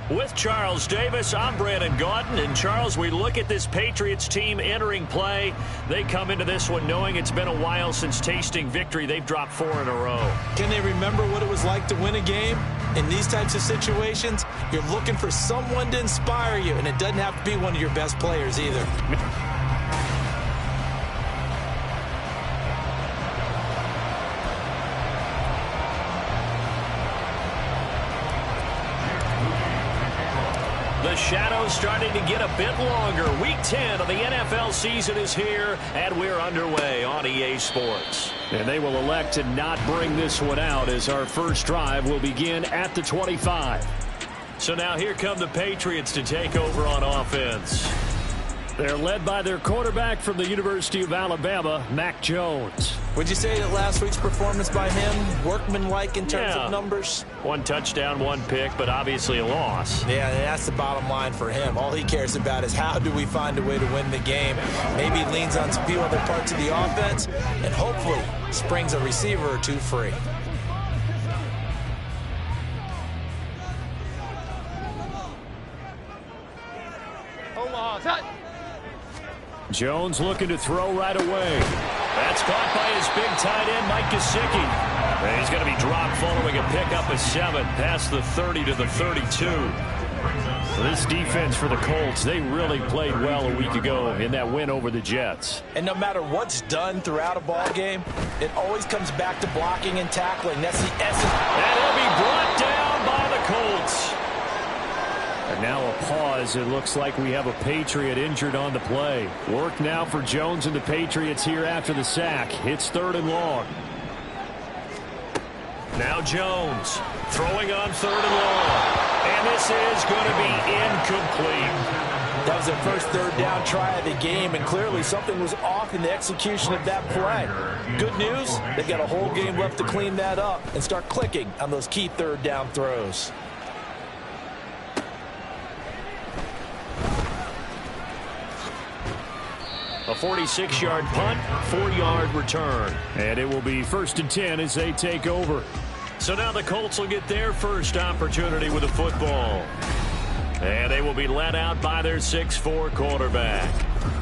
With Charles Davis, I'm Brandon Gaudin. And Charles, we look at this Patriots team entering play. They come into this one knowing it's been a while since tasting victory. They've dropped 4 in a row. Can they remember what it was like to win a game? In these types of situations, you're looking for someone to inspire you, and it doesn't have to be one of your best players either. The shadow's starting to get a bit longer. Week 10 of the NFL season is here, and we're underway on EA Sports. And they will elect to not bring this one out, as our first drive will begin at the 25. So now here come the Patriots to take over on offense. They're led by their quarterback from the University of Alabama, Mac Jones. Would you say that last week's performance by him, workmanlike in terms of numbers? 1 touchdown, 1 pick, but obviously a loss. Yeah, that's the bottom line for him. All he cares about is how do we find a way to win the game. Maybe he leans on a few other parts of the offense and hopefully springs a receiver or two free. Jones looking to throw right away. That's caught by his big tight end, Mike Gesicki. And he's going to be dropped following a pickup of 7 past the 30 to the 32. This defense for the Colts, they really played well a week ago in that win over the Jets. And no matter what's done throughout a ball game, it always comes back to blocking and tackling. That's the essence. And he'll be brought down by the Colts. And now a pause. It looks like we have a Patriot injured on the play. Work now for Jones and the Patriots here after the sack. It's 3rd and long. Now Jones throwing on 3rd and long. And this is going to be incomplete. That was their first 3rd down try of the game, and clearly something was off in the execution of that play. Good news, they've got a whole game left to clean that up and start clicking on those key 3rd down throws. A 46-yard punt, 4-yard return. And it will be 1st and 10 as they take over. So now the Colts will get their first opportunity with the football. And they will be led out by their 6'4" quarterback.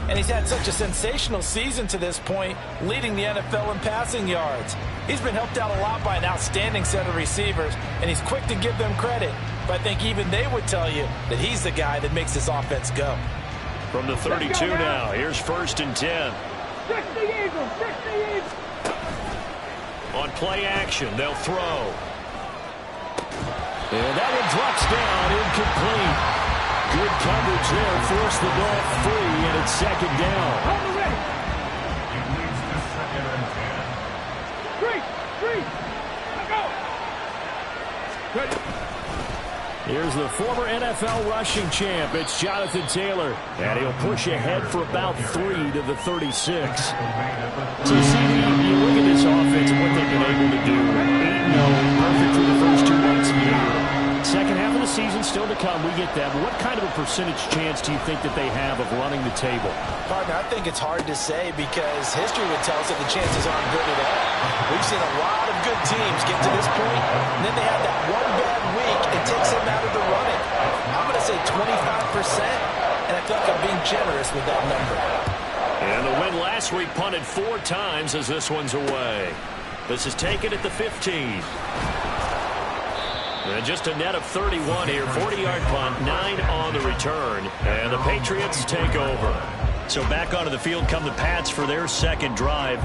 And he's had such a sensational season to this point, leading the NFL in passing yards. He's been helped out a lot by an outstanding set of receivers, and he's quick to give them credit. But I think even they would tell you that he's the guy that makes this offense go. From the 32 now, here's 1st and 10. 60 Eagles, 60 Eagles. On play action, they'll throw. And that one drops down, incomplete. Good coverage there, force the ball free, and it's 2nd down. On the ready. It leads to 2nd and 10. 3, go. Ready. Here's the former NFL rushing champ. It's Jonathan Taylor. And he'll push ahead for about 3 to the 36. So, CD, you look at this offense and what they've been able to do. 8-0, perfect through the first 2 months of the year. Second half of the season still to come. We get that. But what kind of a percentage chance do you think that they have of running the table? Partner, I think it's hard to say because history would tell us that the chances aren't good at all. We've seen a lot of good teams get to this point, and then they have that one bad week. It takes them out of the running. I'm going to say 25%, and I think I'm being generous with that number. And the win last week punted 4 times as this one's away. This is taken at the 15. And just a net of 31 here. 40-yard punt, 9 on the return. And the Patriots take over. So back onto the field come the Pats for their 2nd drive.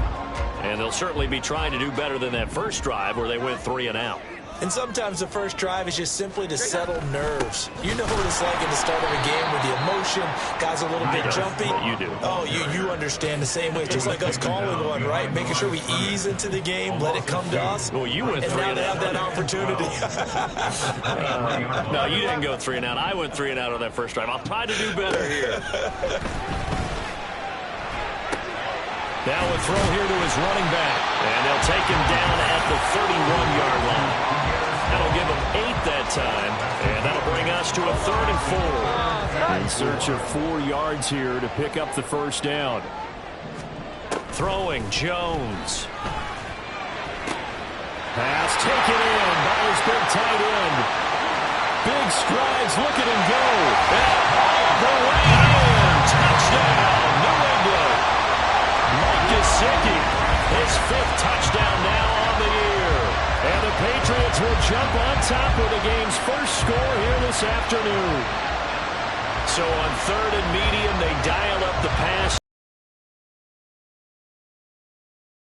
And they'll certainly be trying to do better than that first drive where they went 3 and out. And sometimes the first drive is just simply to settle nerves. You know what it's like at the start of a game with the emotion. Guys a little bit jumpy. You do. Oh, you understand the same way. Just like us calling one, right? Making sure we ease into the game, let it come to us. Well, you went 3 and now and they out. have that opportunity. No, you didn't go 3 and out. I went 3 and out on that first drive. I'll try to do better here. Now a throw here to his running back. And they'll take him down at the 31-yard line. That'll give him 8 that time. And that'll bring us to a 3rd and 4. In search of 4 yards here to pick up the first down. Throwing, Jones. Pass taken in by his big tight end. Big strides, look at him go. And all the way in. Touchdown, New England. Mike Gesicki, his 5th touchdown now on the year. And the Patriots will jump on top of the game's first score here this afternoon. So on 3rd and medium, they dial up the pass.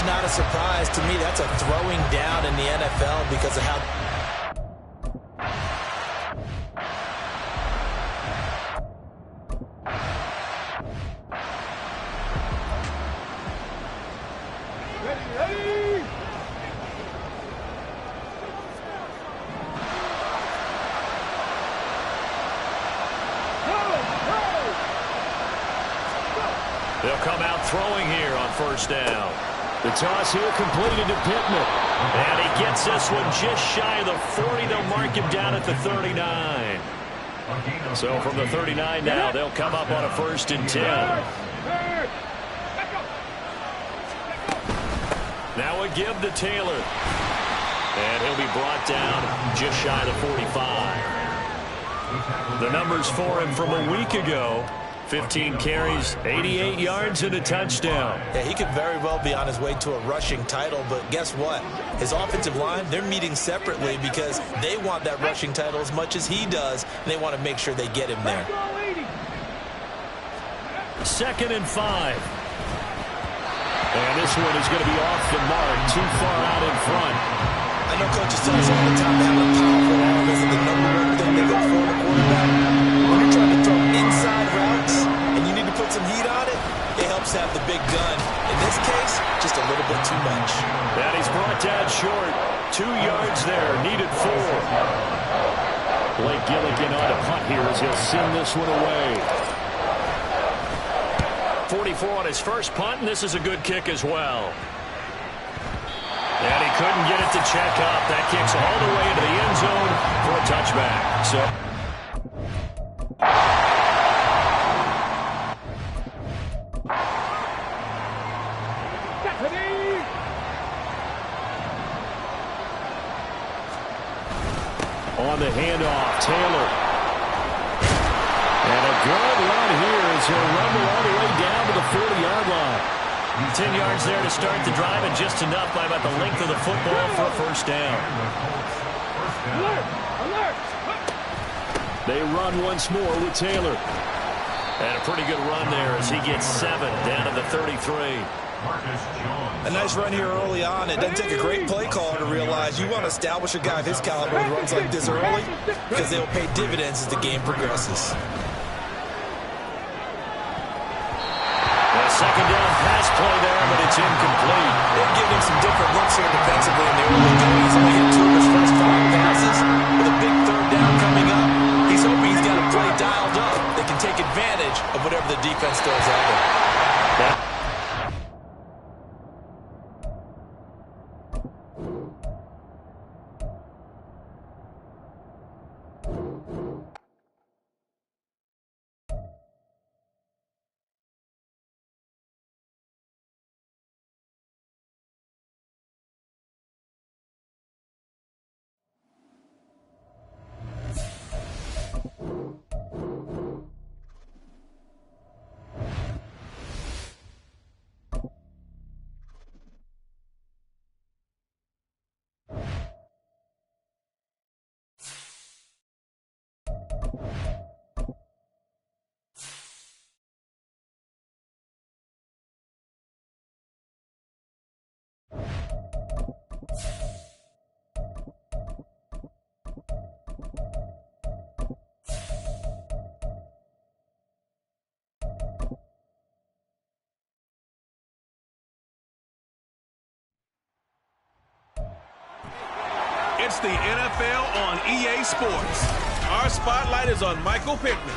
Not a surprise to me. That's a throwing down in the NFL because of how... They'll come out throwing here on 1st down. The toss here completed to Pittman. And he gets this one just shy of the 40. They'll mark him down at the 39. So from the 39 now, they'll come up on a 1st and 10. Now a give to Taylor. And he'll be brought down just shy of the 45. The numbers for him from a week ago. 15 carries, 88 yards, and a touchdown. Yeah, he could very well be on his way to a rushing title, but guess what? His offensive line, they're meeting separately because they want that rushing title as much as he does, and they want to make sure they get him there. 2nd and 5. And this one is going to be off the mark, too far out in front. I know coaches tell us all the time that having a powerful arm isn't the #1 thing they look for in a quarterback. When you're trying to throw inside routes and you need to put some heat on it, it helps to have the big gun. In this case, just a little bit too much. And he's brought down short. 2 yards there, needed 4. Blake Gilligan on a punt here as he'll send this one away. 44 on his first punt, and this is a good kick as well. And he couldn't get it to check up. That kicks all the way into the end zone for a touchback. So On the handoff, Taylor. And a good run here as he'll rumble all the way down to the 40-yard line. 10 yards there to start the drive, and just enough by about the length of the football for a first down. Alert! Alert! They run once more with Taylor. And a pretty good run there as he gets 7 down to the 33. A nice run here early on. It doesn't take a great play caller to realize you want to establish a guy of his caliber who runs like this early because they'll pay dividends as the game progresses. A second down pass play there, but it's incomplete. They're giving him some different looks here defensively in the early going. He's only hit 2 of his first 5 passes with a big third down coming up. He's hoping he's got a play dialed up that can take advantage of whatever the defense throws at him. It's the NFL on EA Sports. Our spotlight is on Michael Pittman.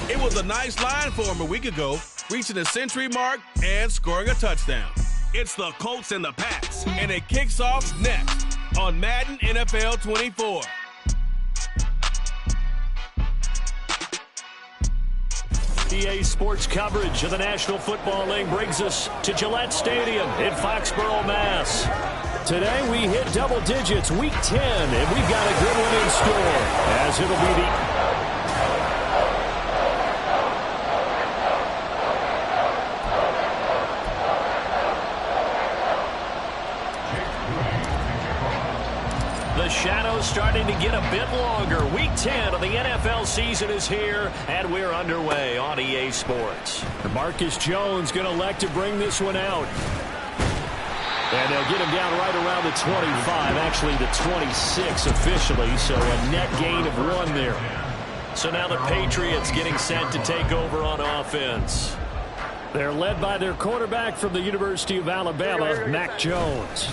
It was a nice line for him a week ago, reaching the century mark and scoring a touchdown. It's the Colts and the Pats, and it kicks off next on Madden NFL 24. EA Sports coverage of the National Football League brings us to Gillette Stadium in Foxborough, Mass. Today we hit double digits, Week 10, and we've got a good one in store, as it'll be the... The shadow's starting to get a bit longer. Week 10 of the NFL season is here, and we're underway on EA Sports. Marcus Jones going to elect to bring this one out. And they'll get him down right around the 25, actually the 26 officially, so a net gain of 1 there. So now the Patriots getting set to take over on offense. They're led by their quarterback from the University of Alabama, Mac Jones.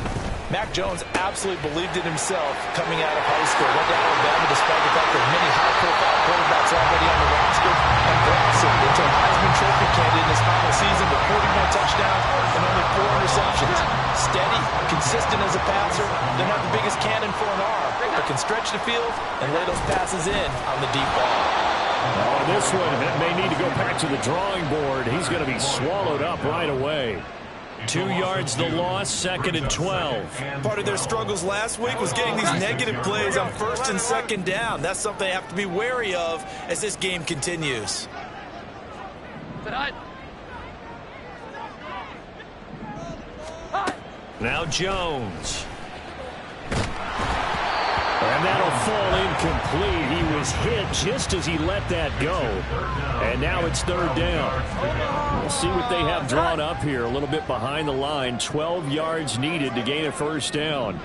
Mac Jones absolutely believed in himself coming out of high school. Went to Alabama despite the fact there are many high-profile quarterbacks already on the roster, and blossomed into a Heisman Trophy candidate in his final season with 41 touchdowns and only 4 interceptions. Steady, consistent as a passer, doesn't have the biggest cannon for an arm, but can stretch the field and lay those passes in on the deep ball. Oh, this one may need to go back to the drawing board. He's going to be swallowed up right away. 2 yards the loss, 2nd and 12. Part of their struggles last week was getting these negative plays on 1st and 2nd down. That's something they have to be wary of as this game continues. Now Jones. And that'll fall incomplete. He was hit just as he let that go. And now it's 3rd down. We'll see what they have drawn up here. A little bit behind the line. 12 yards needed to gain a 1st down.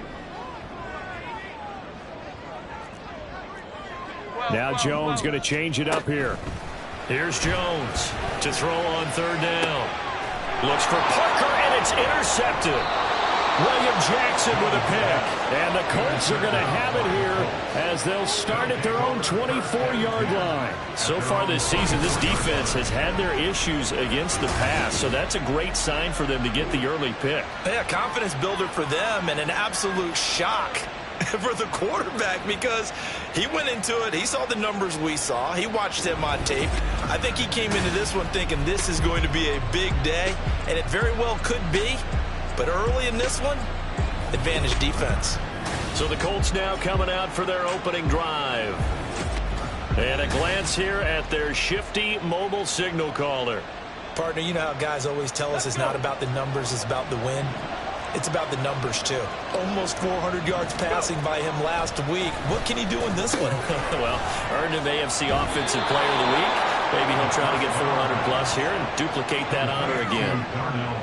Now Jones going to change it up here. Here's Jones to throw on 3rd down. Looks for Parker, and it's intercepted. William Jackson with a pick. And the Colts are going to have it here as they'll start at their own 24-yard line. So far this season, this defense has had their issues against the pass, so that's a great sign for them to get the early pick. Yeah, confidence builder for them and an absolute shock for the quarterback because he went into it. He saw the numbers we saw. He watched them on tape. I think he came into this one thinking this is going to be a big day, and it very well could be. But early in this one, advantage defense. So the Colts now coming out for their opening drive. And a glance here at their shifty mobile signal caller. Partner, you know how guys always tell us it's not about the numbers, it's about the win. It's about the numbers, too. Almost 400 yards passing by him last week. What can he do in this one? Well, earned him AFC Offensive Player of the Week. Maybe he'll try to get 400-plus here and duplicate that honor again.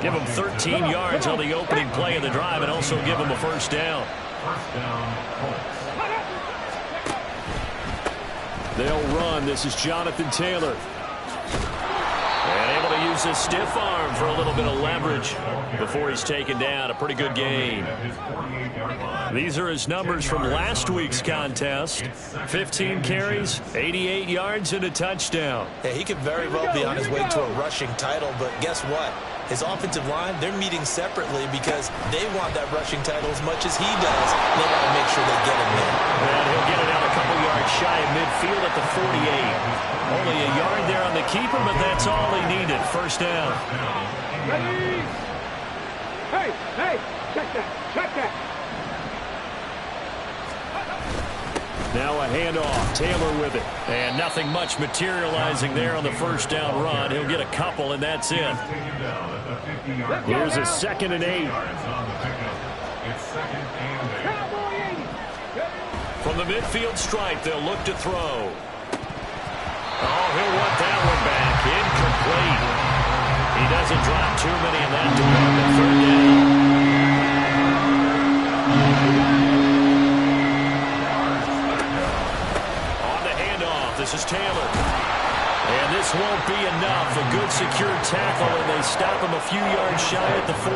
Give him 13 yards on the opening play of the drive and also give him a first down. They'll run. This is Jonathan Taylor. And able to use his stiff arm for a little bit of leverage before he's taken down. A pretty good gain. These are his numbers from last week's contest. 15 carries, 88 yards, and a touchdown. Yeah, he could very well be on his way to a rushing title, but guess what? His offensive line, they're meeting separately because they want that rushing title as much as he does. They want to make sure they get him there. And he'll get it out a couple yards shy of midfield at the 48. Only a yard there on the keeper, but that's all he needed. First down. Ready? Hey, check that. Now a handoff. Taylor with it. And nothing much materializing there on the first down run. He'll get a couple, and that's it. Here's a 2nd and 8. From the midfield stripe, they'll look to throw. Oh, he'll want that one back. Incomplete. He doesn't drop too many in that department. Third down. This is Taylor. And this won't be enough. A good secure tackle, and they stop him a few yards shy at the 46.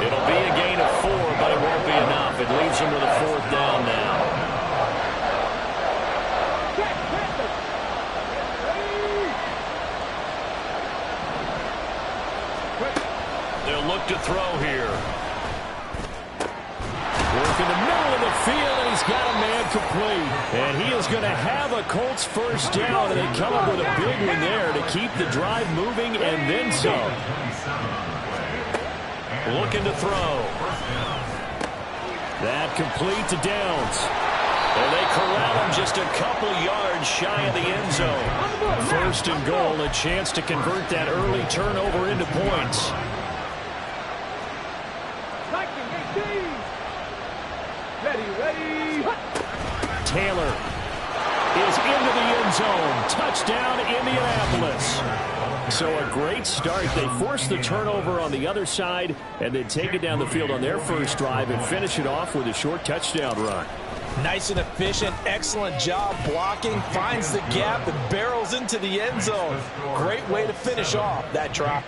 It'll be a gain of 4, but it won't be enough. It leaves him with a 4th down now. They'll look to throw here. Work in the middle of the field, and he's got a man complete. And he is going to have a Colts first down, and they come up with a big one there to keep the drive moving and then some. Looking to throw. That complete to Downs. And they corral him just a couple yards shy of the end zone. 1st and goal, a chance to convert that early turnover into points. Ready. Taylor is into the end zone. Touchdown, Indianapolis. So a great start. They force the turnover on the other side and then take it down the field on their first drive and finish it off with a short touchdown run. Nice and efficient. Excellent job blocking. Finds the gap and barrels into the end zone. Great way to finish off that drop.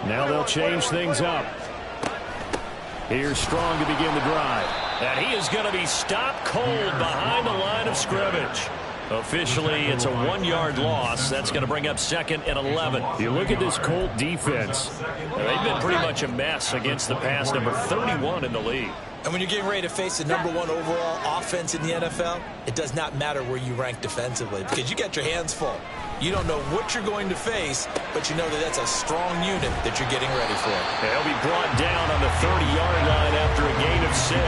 Now they'll change things up. Here's Strong to begin the drive. And he is going to be stopped cold behind the line of scrimmage. Officially, it's a 1-yard loss. That's going to bring up 2nd and 11. You look at this Colt defense. They've been pretty much a mess against the pass, number 31 in the league. And when you're getting ready to face the #1 overall offense in the NFL, it does not matter where you rank defensively because you got your hands full. You don't know what you're going to face, but you know that that's a strong unit that you're getting ready for. They'll be brought down on the 30-yard line after a gain of 6.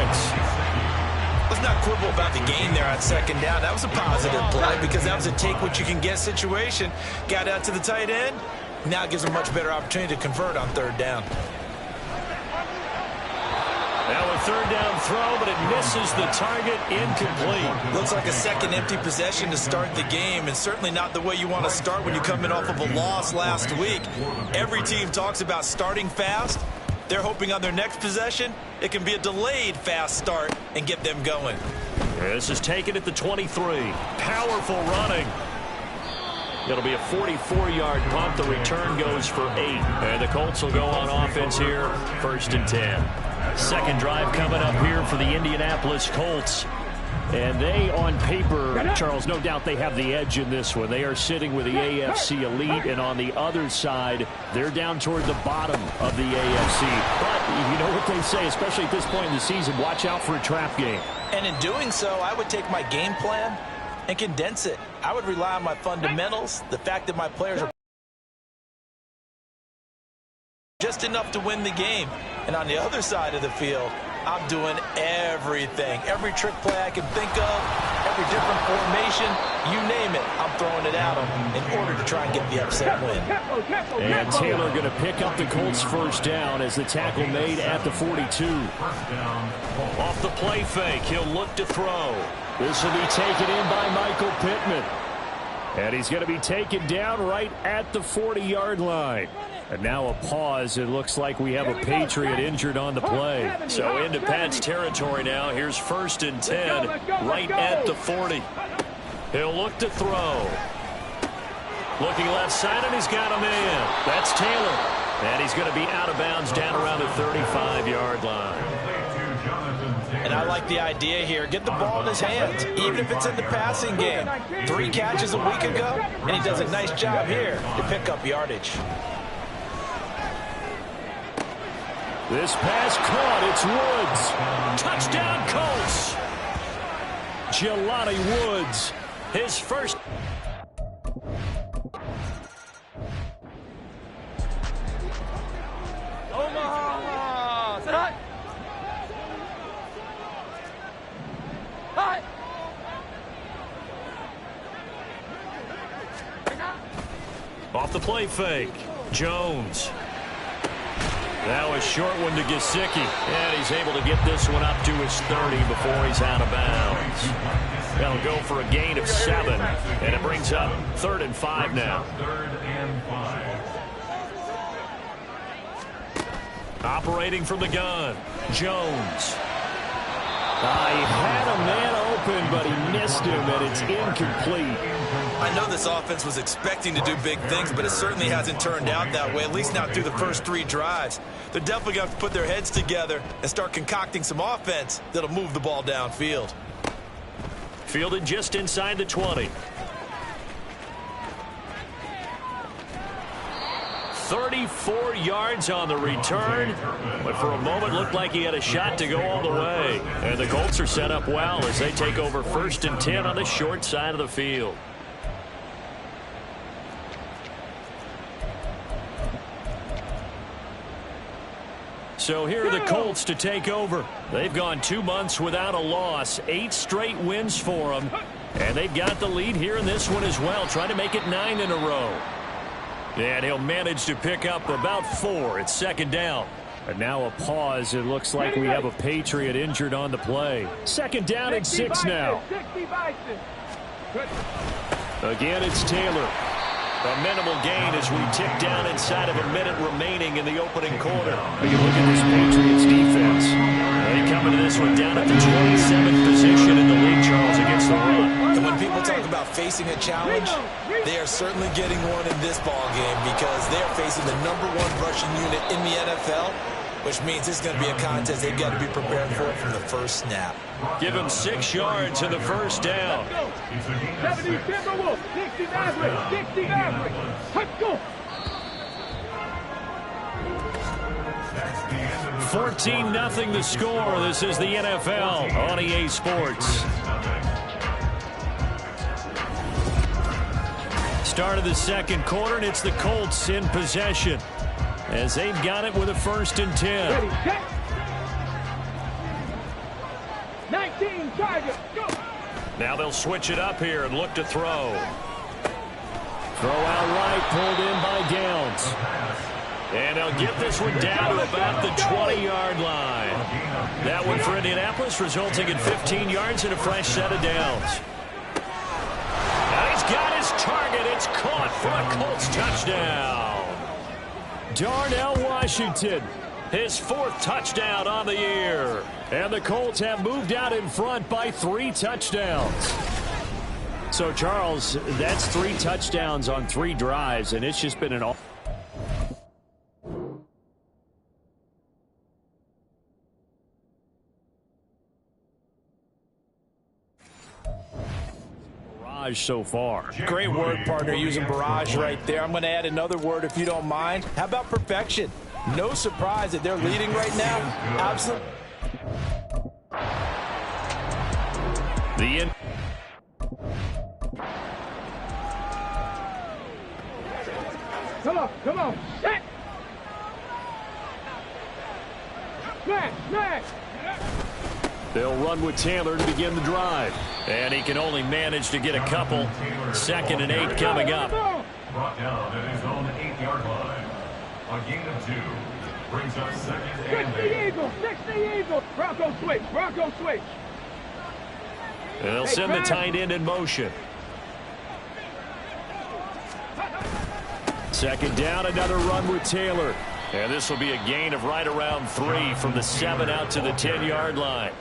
Let's not quibble about the gain there on 2nd down. That was a positive play because that was a take-what-you-can-get situation. Got out to the tight end. Now it gives them a much better opportunity to convert on 3rd down. Now a 3rd down throw, but it misses the target. Incomplete. Looks like a second empty possession to start the game, and certainly not the way you want to start when you're coming off of a loss last week. Every team talks about starting fast. They're hoping on their next possession, it can be a delayed fast start and get them going. This is taken at the 23. Powerful running. It'll be a 44-yard punt. The return goes for 8. And the Colts will go on offense here, 1st and 10. Second drive coming up here for the Indianapolis Colts. And they, on paper, Charles, no doubt they have the edge in this one. They are sitting with the AFC elite, and on the other side, they're down toward the bottom of the AFC. But you know what they say, especially at this point in the season, watch out for a trap game. And in doing so, I would take my game plan and condense it. I would rely on my fundamentals, the fact that my players are just enough to win the game. And on the other side of the field, I'm doing everything. Every trick play I can think of, every different formation, you name it, I'm throwing it at them in order to try and get the upset win. And Taylor going to pick up the Colts first down as the tackle made at the 42. Off the play fake, he'll look to throw. This will be taken in by Michael Pittman. And he's going to be taken down right at the 40-yard line. And now a pause. It looks like we have a Patriot injured on the play. So into Pat's territory now. Here's 1st and 10 right at the 40. He'll look to throw. Looking left side, and he's got a man. That's Taylor. And he's going to be out of bounds down around the 35-yard line. And I like the idea here. Get the ball in his hands, even if it's in the passing game. 3 catches a week ago, and he does a nice job here to pick up yardage. This pass caught. It's Woods. Touchdown, Colts. Jelani Woods, his first. Omaha. Sit high. High. Off the play fake. Jones. That was short one to Gesicki. And he's able to get this one up to his 30 before he's out of bounds. That'll go for a gain of 7. And it brings up 3rd and 5 now. 3rd and 5. Operating from the gun. Jones. He had a man open, but he missed him, and it's incomplete. I know this offense was expecting to do big things, but it certainly hasn't turned out that way, at least not through the first 3 drives. They're definitely going to have to put their heads together and start concocting some offense that'll move the ball downfield. Fielded just inside the 20. 34 yards on the return, but for a moment looked like he had a shot to go all the way. And the Colts are set up well as they take over 1st and 10 on the short side of the field. So here are the Colts to take over. They've gone 2 months without a loss, 8 straight wins for them, and they've got the lead here in this one as well, trying to make it 9 in a row. And he'll manage to pick up about 4. It's 2nd down. And now a pause. It looks like we have a Patriot injured on the play. 2nd down and 6 now. Again, it's Taylor. A minimal gain as we tick down inside of a minute remaining in the opening quarter. You look at this Patriots defense. They come into this one down at the 27th position in the league, Charles, against the run. And when people talk about facing a challenge, they are certainly getting one in this ball game because they're facing the #1 rushing unit in the NFL, which means this is going to be a contest they've got to be prepared for from the first snap. Give him 6 yards in the first down. 70 Timberwolves, 60 Mavericks, 60 Mavericks. Let's go. 14-0 the score. This is the NFL on EA Sports. Start of the 2nd quarter, and it's the Colts in possession as they've got it with a 1st and 10. Ready, check. 19 targets, go. Now they'll switch it up here and look to throw. Throw out right, pulled in by Downs. And they'll get this one down to about the 20-yard line. That one for Indianapolis, resulting in 15 yards and a fresh set of downs. Now he's got his target. It's caught for a Colts touchdown. Darnell Washington, his 4th touchdown on the year. And the Colts have moved out in front by 3 touchdowns. So, Charles, that's 3 touchdowns on 3 drives, and it's just been an barrage so far. Great work, partner, using barrage right there. I'm going to add another word if you don't mind. How about perfection? No surprise that they're leading right now. Absolutely. off. Come on. Set. Smash. Smash. They'll run with Taylor to begin the drive. And he can only manage to get a couple. 2nd and 8 coming up. Brought down at his own 8-yard line. A gain of 2 brings up 2nd and 8. 60 Eagles. 60 Eagles. Bronco switch. Bronco switch. And they'll send the tight end in motion. 2nd down, another run with Taylor. And this will be a gain of right around 3 from the 7 out to the 10-yard line.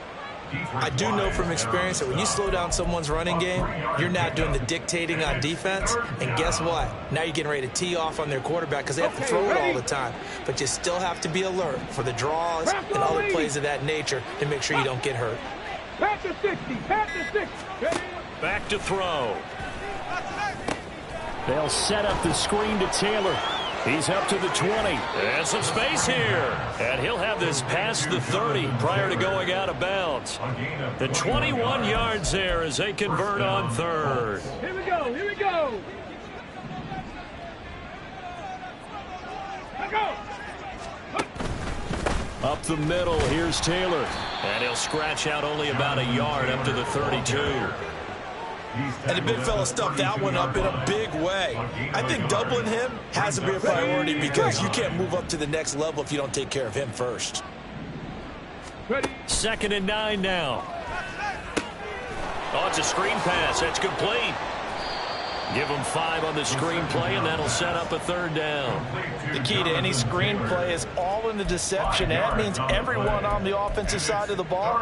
I do know from experience that when you slow down someone's running game, you're now doing the dictating on defense. And guess what? Now you're getting ready to tee off on their quarterback because they have to throw it all the time. But you still have to be alert for the draws and other plays of that nature to make sure you don't get hurt. Pat to 60. Pat to 60. Back to throw. They'll set up the screen to Taylor. He's up to the 20. And some space here. And he'll have this past the 30 prior to going out of bounds. The 21 yards there as they convert on 3rd. Here we go. Here we go. Let's go. Up the middle, here's Taylor. And he'll scratch out only about a yard up to the 32. And the big fella stuffed that one up in a big way. I think doubling him has to be a priority because you can't move up to the next level if you don't take care of him first. 2nd and 9 now. Oh, it's a screen pass. That's complete. Give them 5 on the screen play, and that'll set up a 3rd down. The key to any screen play is all in the deception. That means everyone on the offensive side of the ball.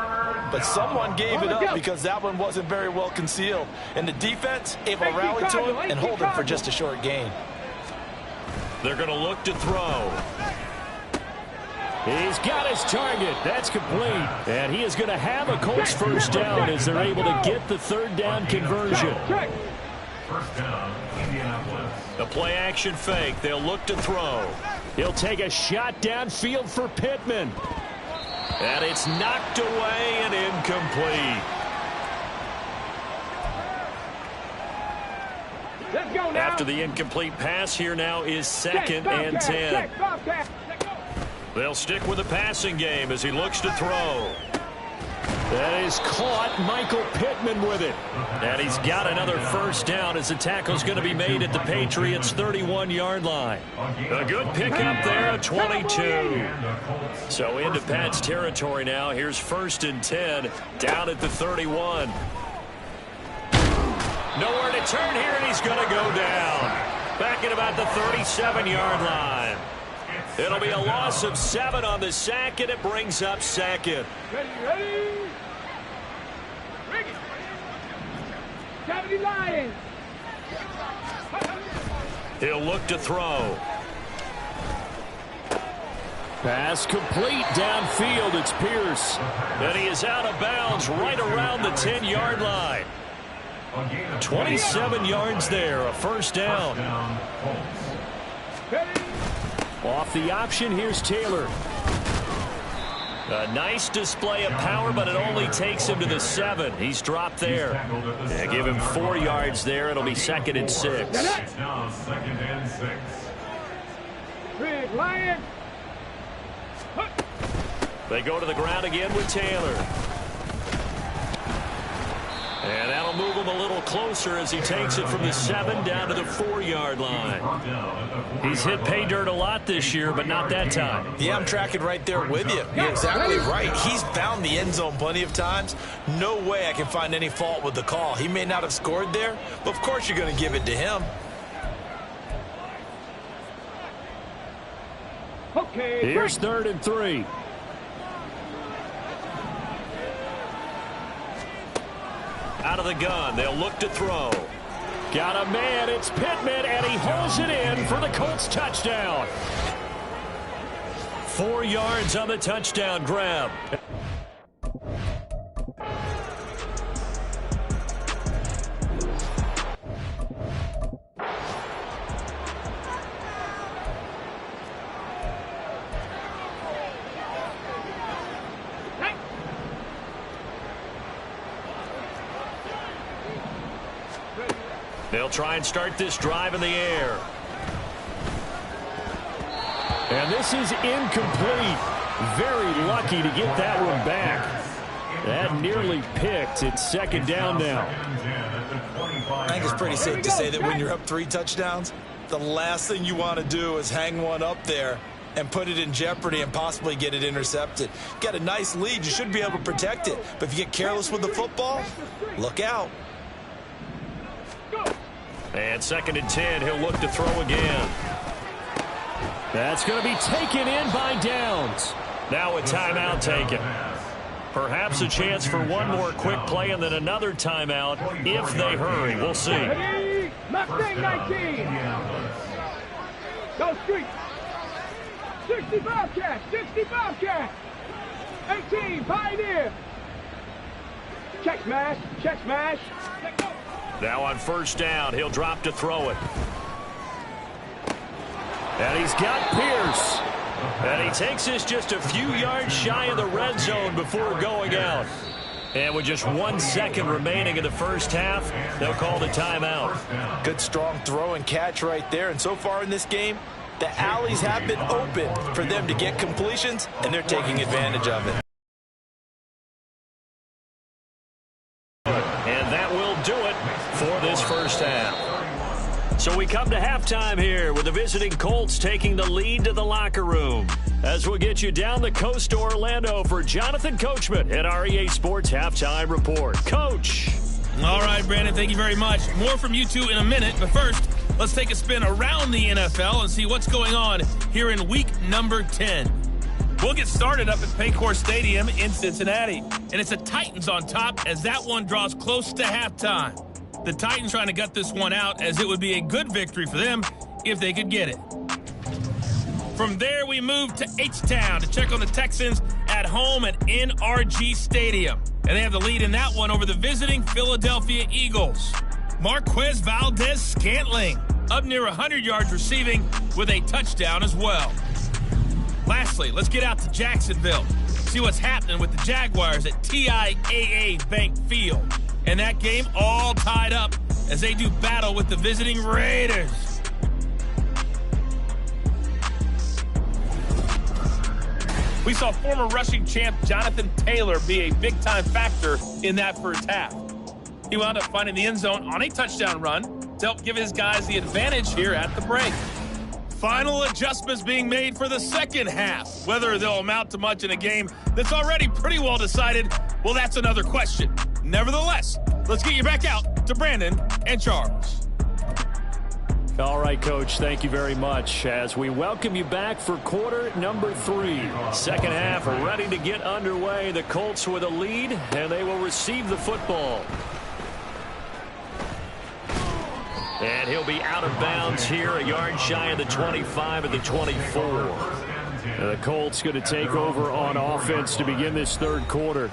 But someone gave it up because that one wasn't very well concealed. And the defense able to rally to him and hold him for just a short gain. They're going to look to throw. He's got his target. That's complete. And he is going to have a Colts 1st down as they're able to get the 3rd down conversion. 1st down, Indianapolis. The play action fake. They'll look to throw. He'll take a shot downfield for Pittman. And it's knocked away and incomplete. Let's go now. After the incomplete pass, here now is 2nd and 10. They'll stick with the passing game as he looks to throw. That is caught. Michael Pittman with it. And he's got another 1st down as the tackle's going to be made at the Patriots' 31-yard line. A good pickup there, 22. So into Pat's territory now. Here's 1st and 10 down at the 31. Nowhere to turn here, and he's going to go down. Back at about the 37-yard line. It'll be a loss of 7 on the sack, and it brings up 2nd. Ready. 70 Lions. He'll look to throw. Pass complete downfield. It's Pierce. And he is out of bounds right around the 10-yard line. 27 yards there, a 1st down. Off the option, here's Taylor. A nice display of power, but it only takes him to the 7. He's dropped there. Yeah, give him 4 yards there. It'll be 2nd and 6. Now 2nd and 6. Big Lions. They go to the ground again with Taylor. And that'll move him a little closer as he takes it from the 7 down to the 4-yard line. He's hit pay dirt a lot this year, but not that time. Yeah, I'm tracking right there with you. You're exactly right. He's found the end zone plenty of times. No way I can find any fault with the call. He may not have scored there, but of course you're going to give it to him. Okay. Here's 3rd and 3. Out of the gun, they'll look to throw. Got a man, it's Pittman, and he holds it in for the Colts touchdown. 4 yards on the touchdown grab. They'll try and start this drive in the air. And this is incomplete. Very lucky to get that one back. That nearly picked. It's second down now. I think it's pretty safe to say that when you're up 3 touchdowns, the last thing you want to do is hang one up there and put it in jeopardy and possibly get it intercepted. Got a nice lead. You should be able to protect it. But if you get careless with the football, look out. And second and 10, he'll look to throw again. That's going to be taken in by Downs. Now a timeout taken. Perhaps a chance for one more quick play and then another timeout if they hurry. We'll see. Mustang 19. Go street. 65 cash. 65 cash. 18 Pioneer. Check smash. Check smash. Now on first down, he'll drop to throw it. And he's got Pierce. And he takes this just a few yards shy of the red zone before going out. And with just 1 second remaining in the first half, they'll call the timeout. Good strong throw and catch right there. And so far in this game, the alleys have been open for them to get completions, and they're taking advantage of it. And that will do it for this first half. So we come to halftime here with the visiting Colts taking the lead to the locker room. As we'll get you down the coast to Orlando for Jonathan Coachman at our EA Sports Halftime Report. Coach. All right, Brandon, thank you very much. More from you two in a minute, but first, let's take a spin around the NFL and see what's going on here in week number 10. We'll get started up at Paycor Stadium in Cincinnati, and it's the Titans on top as that one draws close to halftime. The Titans trying to gut this one out as it would be a good victory for them if they could get it. From there, we move to H-Town to check on the Texans at home at NRG Stadium. And they have the lead in that one over the visiting Philadelphia Eagles. Marquez Valdez-Scantling up near 100 yards receiving with a touchdown as well. Lastly, let's get out to Jacksonville. See what's happening with the Jaguars at TIAA Bank Field. And that game all tied up as they do battle with the visiting Raiders. We saw former rushing champ Jonathan Taylor be a big-time factor in that first half. He wound up finding the end zone on a touchdown run to help give his guys the advantage here at the break. Final adjustments being made for the second half. Whether they'll amount to much in a game that's already pretty well decided, well, that's another question. Nevertheless, let's get you back out to Brandon and Charles. All right, Coach, thank you very much as we welcome you back for quarter number 3. Second half ready to get underway. The Colts with a lead, and they will receive the football. And he'll be out of bounds here, a yard shy of the 25 and the 24. The Colts going to take over on offense to begin this third quarter.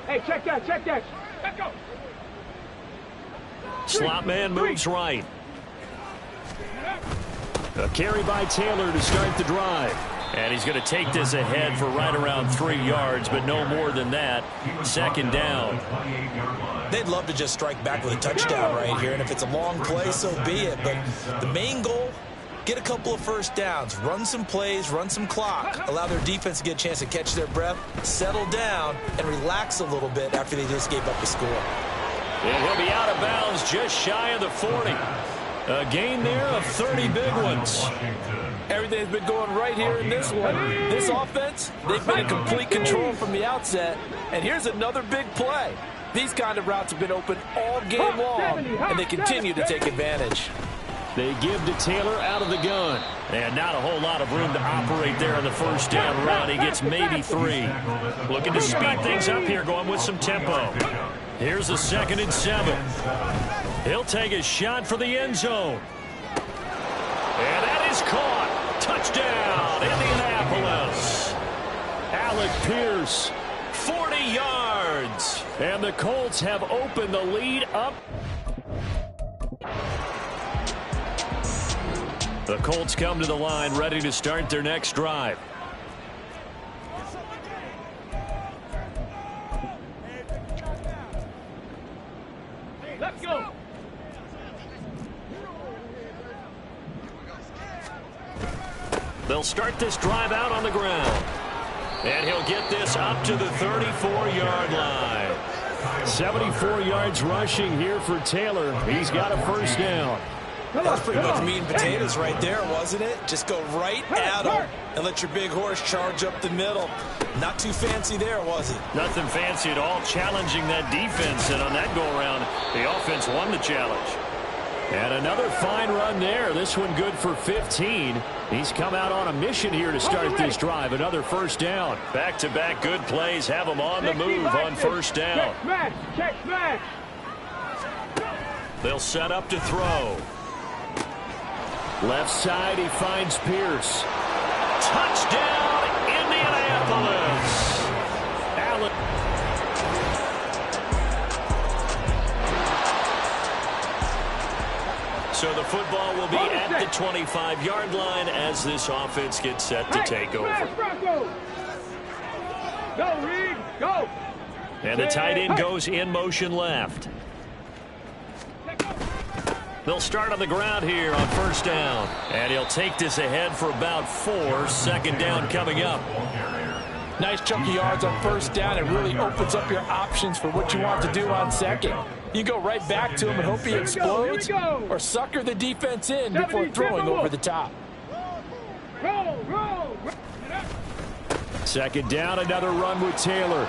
Hey, check that, check that. Let's go. Slot man moves right. A carry by Taylor to start the drive. And he's going to take this ahead for right around 3 yards, but no more than that. Second down. They'd love to just strike back with a touchdown right here, and if it's a long play, so be it. But the main goal, get a couple of first downs, run some plays, run some clock, allow their defense to get a chance to catch their breath, settle down, and relax a little bit after they just gave up the score. And he'll be out of bounds just shy of the 40. A gain there of 30 big ones. Everything's been going right here in this one. This offense, they've been in complete control from the outset. And here's another big play. These kind of routes have been open all game long, and they continue to take advantage. They give to Taylor out of the gun. And not a whole lot of room to operate there on the first down run. He gets maybe 3. Looking to speed things up here, going with some tempo. Here's a 2nd and 7. He'll take a shot for the end zone. And that is caught. Touchdown, Indianapolis. Alec Pierce, 40 yards. And the Colts have opened the lead up. The Colts come to the line ready to start their next drive. go. They'll start this drive out on the ground. And he'll get this up to the 34-yard line. 74 yards rushing here for Taylor. He's got a first down. That was pretty much meat and potatoes right there, wasn't it? Just go right at him and let your big horse charge up the middle. Not too fancy there, was it? Nothing fancy at all, challenging that defense. And on that go-around, the offense won the challenge. And another fine run there. This one good for 15. He's come out on a mission here to start this drive. Another first down. Back-to-back good plays have him on the move on first down. Check smash. They'll set up to throw. Left side, he finds Pierce. Touchdown, Indianapolis. Allen. So the football will be at the 25-yard line as this offense gets set to take over. Go, Reed, go. And the tight end goes in motion left. They'll start on the ground here on first down. And he'll take this ahead for about 4. Second down coming up. Nice chunk of yards on first down. It really opens up your options for what you want to do on second. You go right back to him and hope he explodes, or sucker the defense in before throwing over the top. Roll. Second down, another run with Taylor.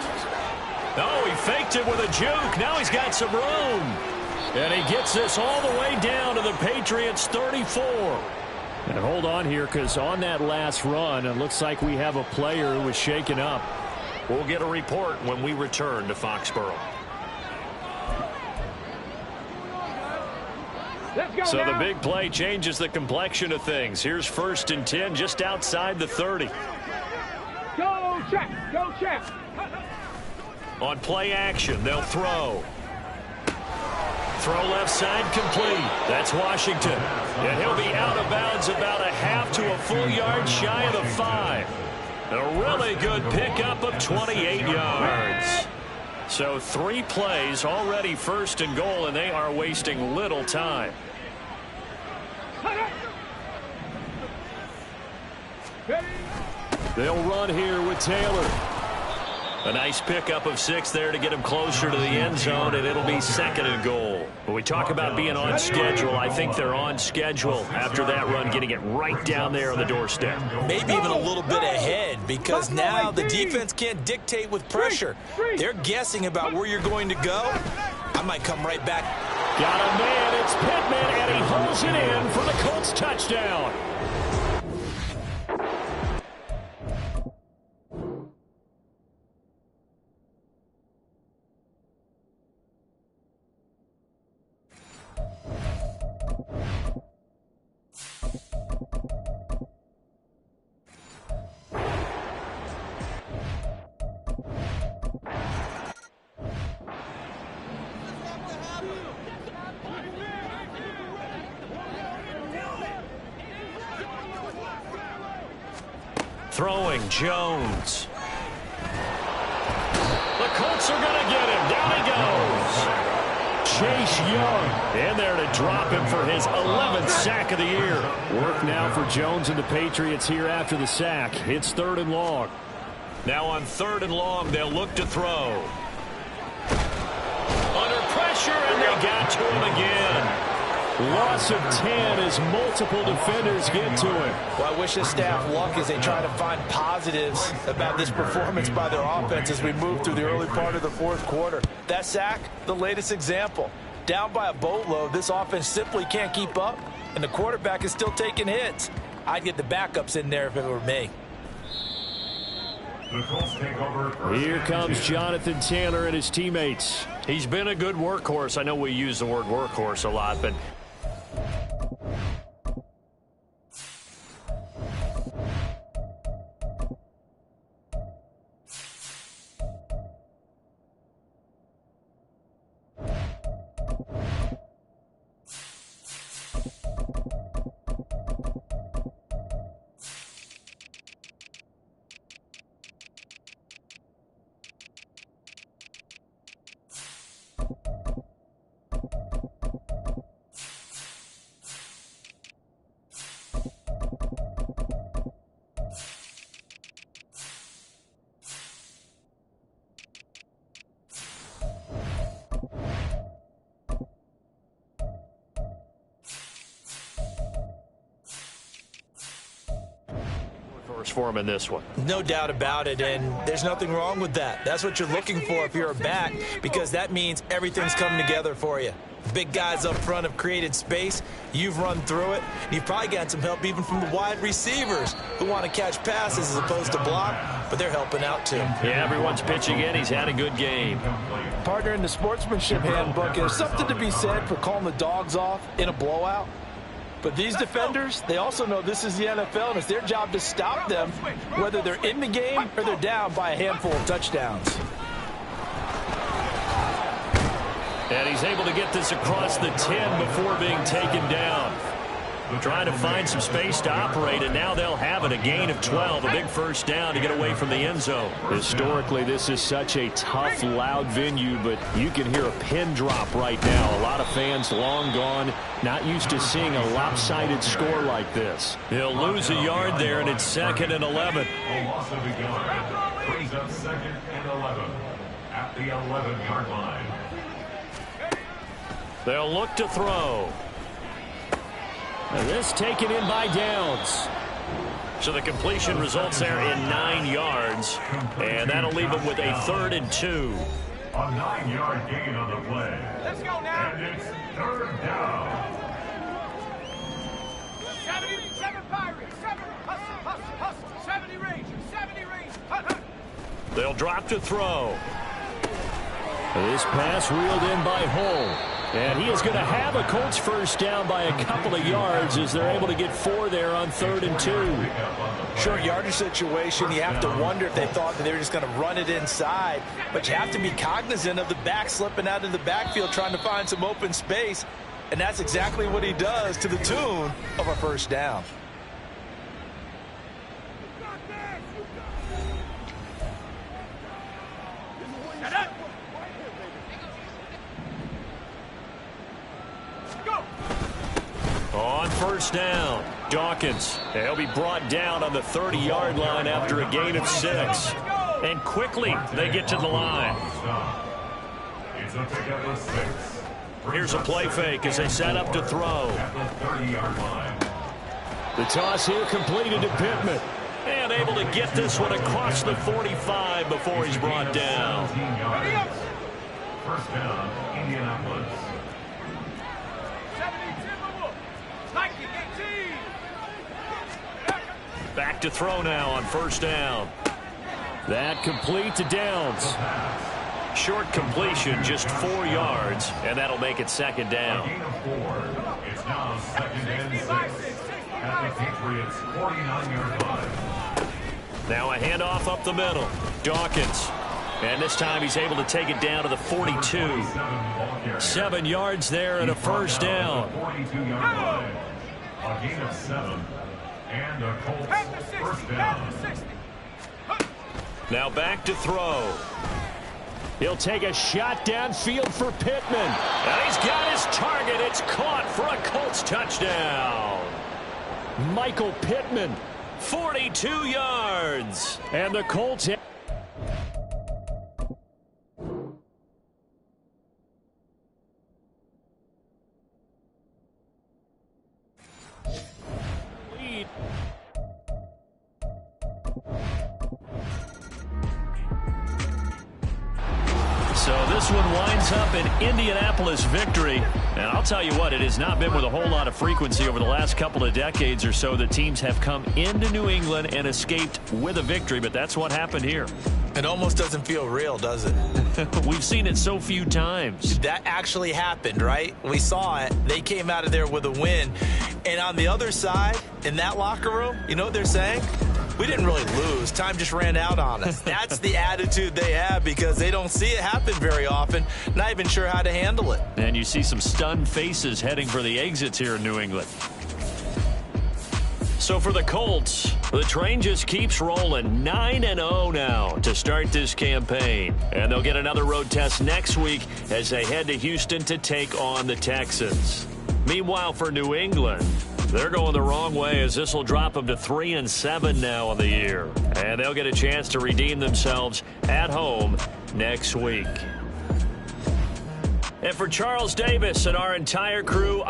Oh, he faked it with a juke. Now he's got some room. And he gets this all the way down to the Patriots' 34. And hold on here, because on that last run, it looks like we have a player who was shaken up. We'll get a report when we return to Foxborough. So the big play changes the complexion of things. Here's 1st and 10 just outside the 30. Go check. On play action, they'll throw. Throw left side complete. That's Washington. And he'll be out of bounds about a half to a full yard shy of the 5. A really good pickup of 28 yards. So 3 plays already 1st and goal, and they are wasting little time. They'll run here with Taylor. A nice pickup of 6 there to get him closer to the end zone, and it'll be 2nd and goal. When we talk about being on schedule, I think they're on schedule after that run, getting it right down there on the doorstep. Maybe even a little bit ahead, because now the defense can't dictate with pressure. They're guessing about where you're going to go. I might come right back. Got a man, it's Pittman, and he holds it in for the Colts touchdown. Throwing Jones. The Colts are going to get him. Down he goes. Chase Young in there to drop him for his 11th sack of the year. Work now for Jones and the Patriots here after the sack. It's 3rd and long. Now on 3rd and long, they'll look to throw. Under pressure, and they got to him again. Loss of 10 as multiple defenders get to him. Well, I wish this staff luck as they try to find positives about this performance by their offense as we move through the early part of the 4th quarter. That sack, the latest example. Down by a boatload, this offense simply can't keep up, and the quarterback is still taking hits. I'd get the backups in there if it were me. Here comes Jonathan Taylor and his teammates. He's been a good workhorse. I know we use the word workhorse a lot, but for him in this one. No doubt about it, and there's nothing wrong with that. That's what you're looking for if you're a back, because that means everything's coming together for you. Big guys up front have created space. You've run through it. You've probably got some help even from the wide receivers who want to catch passes as opposed to block, but they're helping out too. Yeah, everyone's pitching in. He's had a good game. Partner, in the sportsmanship handbook, there's something to be said for calling the dogs off in a blowout. But these defenders, they also know this is the NFL, and it's their job to stop them, whether they're in the game or they're down by a handful of touchdowns. And he's able to get this across the 10 before being taken down. Trying to find some space to operate, and now they'll have it. A gain of 12, a big first down to get away from the end zone. Historically, this is such a tough, loud venue, but you can hear a pin drop right now. A lot of fans long gone, not used to seeing a lopsided score like this. He'll lose a yard there, and it's 2nd and 11. A loss of a yard brings up 2nd and 11 at the 11-yard line. They'll look to throw. And this taken in by Downs. So the completion results there in 9 yards, and that'll leave him with a 3rd and 2. A 9-yard gain on the play. Let's go now. And it's 3rd down. 77 Pirates, 70 Rangers, 70 Rangers. They'll drop to throw. This pass reeled in by Hull. And he is going to have a Colts first down by a couple of yards as they're able to get 4 there on 3rd and 2. Short yardage situation, you have to wonder if they thought that they were just going to run it inside. But you have to be cognizant of the back slipping out of the backfield trying to find some open space. And that's exactly what he does to the tune of a first down. On first down, Dawkins. He'll be brought down on the 30-yard line after a gain of 6. And quickly, they get to the line. It's a pickup of 6. Here's a play fake as they set up to throw. At the 30-yard line. The toss here completed to Pittman. And able to get this one across the 45 before he's brought down. 17 yards. First down, Indianapolis. Back to throw now on first down. That complete to Downs. Short completion, just 4 yards, and that'll make it 2nd down. Gain of 4. It's now 2nd and 6 at the Patriots' 49-yard line. Now a handoff up the middle. Dawkins. And this time he's able to take it down to the 42. 7 yards there and a first down. 42-yard line. A gain of 7. And a Colts first down. Now back to throw. He'll take a shot downfield for Pittman. And he's got his target. It's caught for a Colts touchdown. Michael Pittman. 42 yards. And the Colts... So this one winds up an Indianapolis victory. And I'll tell you what, it has not been with a whole lot of frequency over the last couple of decades or so that teams have come into New England and escaped with a victory. But that's what happened here. It almost doesn't feel real, does it? We've seen it so few times. That actually happened, right? We saw it. They came out of there with a win. And on the other side, in that locker room, you know what they're saying? We didn't really lose. Time just ran out on us. That's the attitude they have because they don't see it happen very often. Not even sure how to handle it. And you see some stunned faces heading for the exits here in New England. So for the Colts, the train just keeps rolling. 9-0 now to start this campaign. And they'll get another road test next week as they head to Houston to take on the Texans. Meanwhile, for New England, they're going the wrong way as this will drop them to 3-7 now on the year. And they'll get a chance to redeem themselves at home next week. And for Charles Davis and our entire crew...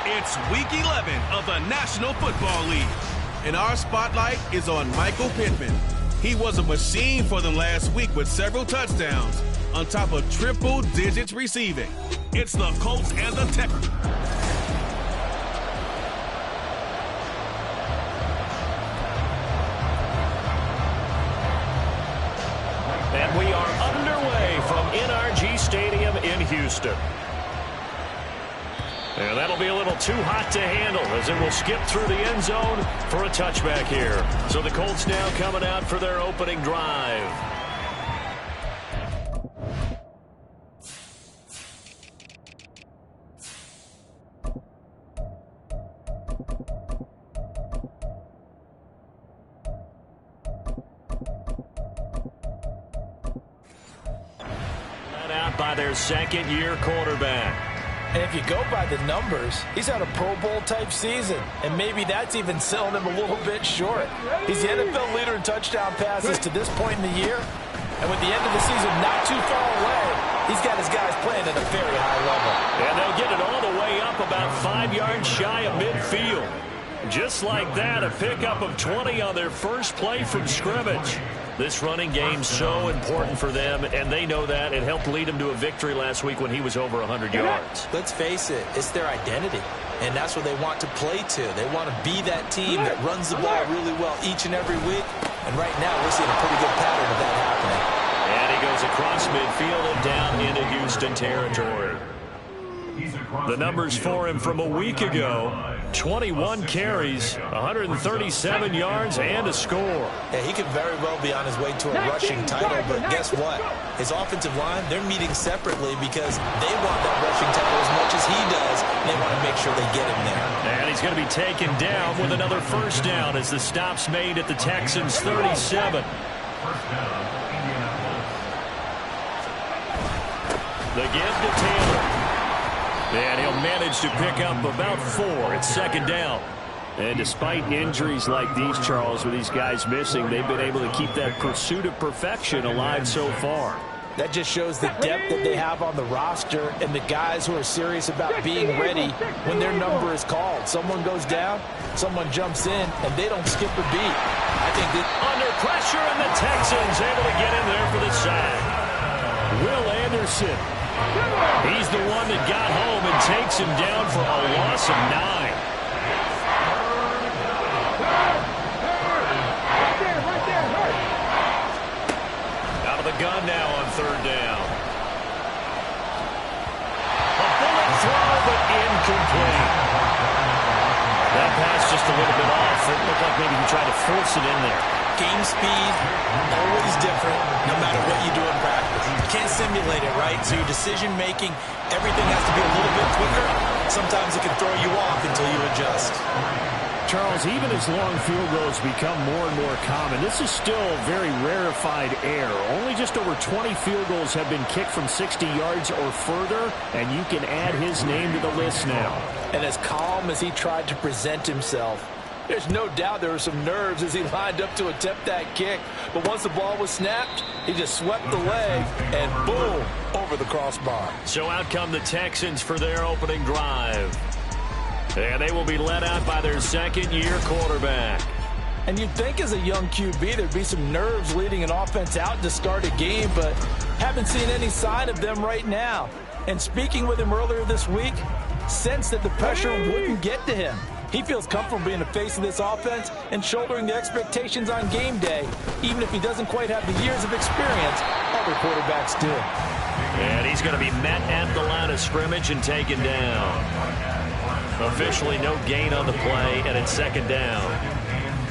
It's Week 11 of the National Football League, and our spotlight is on Michael Pittman. He was a machine for them last week with several touchdowns on top of triple digits receiving. It's the Colts and the Texans. And we are underway from NRG Stadium in Houston. And that'll be a little too hot to handle as it will skip through the end zone for a touchback here. So the Colts now coming out for their opening drive. Led out by their second-year quarterback. And if you go by the numbers, he's had a Pro Bowl-type season, and maybe that's even selling him a little bit short. He's the NFL leader in touchdown passes to this point in the year, and with the end of the season not too far away, he's got his guys playing at a very high level. And they'll get it all the way up about 5 yards shy of midfield. Just like that, a pickup of 20 on their first play from scrimmage. This running game's so important for them, and they know that. It helped lead them to a victory last week when he was over 100 yards. Let's face it, it's their identity, and that's what they want to play to. They want to be that team that runs the ball really well each and every week, and right now we're seeing a pretty good pattern of that happening. And he goes across midfield and down into Houston territory. The numbers for him from a week ago: 21 carries, 137 yards, and a score. Yeah, he could very well be on his way to a rushing title, but guess what? His offensive line, they're meeting separately because they want that rushing title as much as he does, and they want to make sure they get him there. And he's going to be taken down with another first down as the stop's made at the Texans' 37. The give to Taylor. And he'll manage to pick up about 4. It's second down. And despite injuries like these, Charles, with these guys missing, they've been able to keep that pursuit of perfection alive so far. That just shows the depth that they have on the roster and the guys who are serious about being ready when their number is called. Someone goes down, someone jumps in, and they don't skip a beat. I think that under pressure, and the Texans able to get in there for the sack. Will Anderson. He's the one that got home and takes him down for a loss of 9. Out of the gun now on third down. A bullet throw, but incomplete. That pass just a little bit off. It looked like maybe he tried to force it in there. Game speed, always different, no matter what you do in practice. You can't simulate it, right? So your decision-making, everything has to be a little bit quicker. Sometimes it can throw you off until you adjust. Charles, even as long field goals become more and more common, this is still very rarefied air. Only just over 20 field goals have been kicked from 60 yards or further, and you can add his name to the list now. And as calm as he tried to present himself, there's no doubt there were some nerves as he lined up to attempt that kick. But once the ball was snapped, he just swept the leg and boom, over the crossbar. So out come the Texans for their opening drive. And they will be led out by their second-year quarterback. And you'd think as a young QB there'd be some nerves leading an offense out to start a game, but haven't seen any sign of them right now. And speaking with him earlier this week, sensed that the pressure wouldn't get to him. He feels comfortable being the face of this offense and shouldering the expectations on game day, even if he doesn't quite have the years of experience other quarterbacks do. And he's going to be met at the line of scrimmage and taken down. Officially no gain on the play, and it's second down.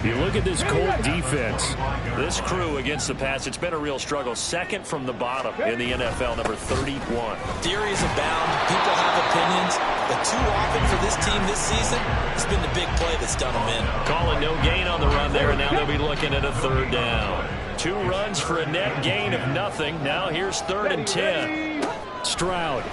You look at this Colt defense. This crew against the pass, it's been a real struggle. Second from the bottom in the NFL, number 31. Theories abound. People have opinions. But too often for this team this season, it's been the big play that's done them in. Calling no gain on the run there, and now they'll be looking at a third down. 2 runs for a net gain of nothing. Now here's 3rd and 10. Stroud.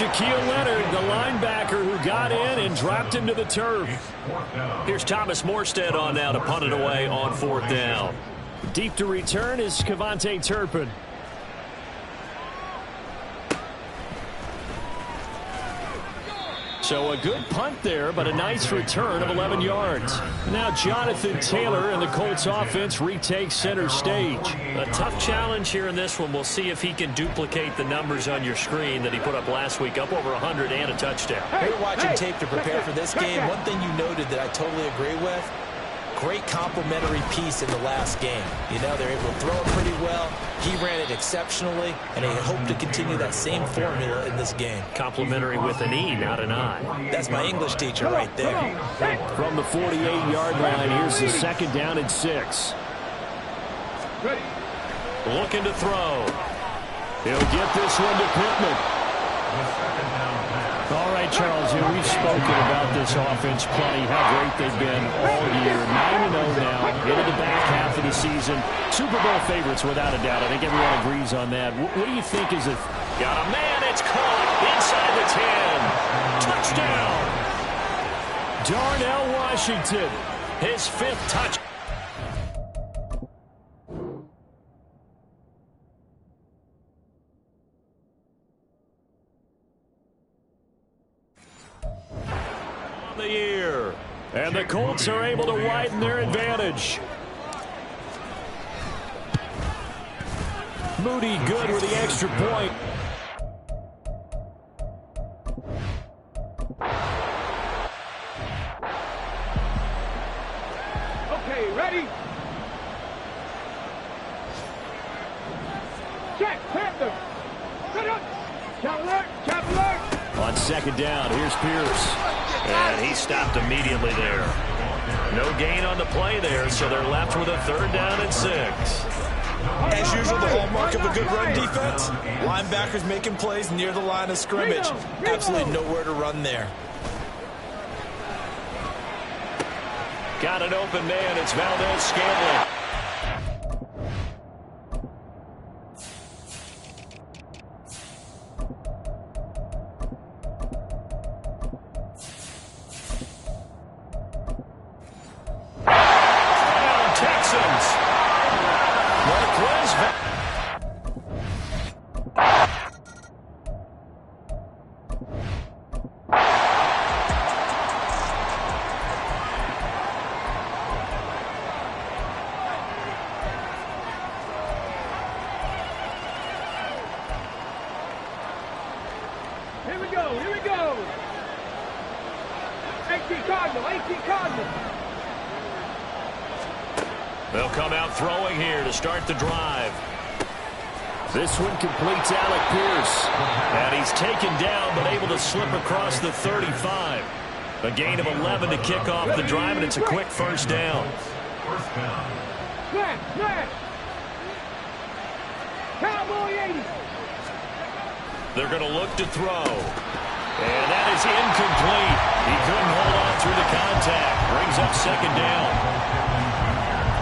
Shaquille Leonard, the linebacker who got in and dropped him to the turf. Here's Thomas Morstead on now to punt it away on 4th down. Deep to return is Kevontae Turpin. So a good punt there, but a nice return of 11 yards. Now Jonathan Taylor and the Colts offense retakes center stage. A tough challenge here in this one. We'll see if he can duplicate the numbers on your screen that he put up last week, up over 100 and a touchdown. You're watching tape to prepare for this game. One thing you noted that I totally agree with, great complimentary piece in the last game. You know, they're able to throw it pretty well. He ran it exceptionally, and they hope to continue that same formula in this game. Complimentary with an E, not an I. That's my English teacher right there. From the 48-yard line, here's the second down and 6. Looking to throw. He'll get this one to Pittman. All right, Charles, here we've spoken about this offense plenty, how great they've been all year. 9-0 now, into the back half of the season. Super Bowl favorites, without a doubt. I think everyone agrees on that. What do you think is it? Got a man, it's caught inside the 10. Touchdown. Darnell Washington, his 5th touch. The year. And the Colts are able to widen their advantage. Moody good with the extra point. Okay, ready? Check, Panther. Set up. Chop alert. On second down, here's Pierce. And he stopped immediately there. No gain on the play there, so they're left with a 3rd down and 6. As usual, the hallmark of a good run defense, linebackers making plays near the line of scrimmage. Absolutely nowhere to run there. Got an open man. It's Valdez-Scantling. Here we go. 18 Cardinal. They'll come out throwing here to start the drive. This one completes Alec Pierce. And he's taken down but able to slip across the 35. A gain of 11 to kick off the drive, and it's a quick 1st down. Flash. Cowboy 80. They're going to look to throw. And that is incomplete. He couldn't hold on through the contact. Brings up 2nd down.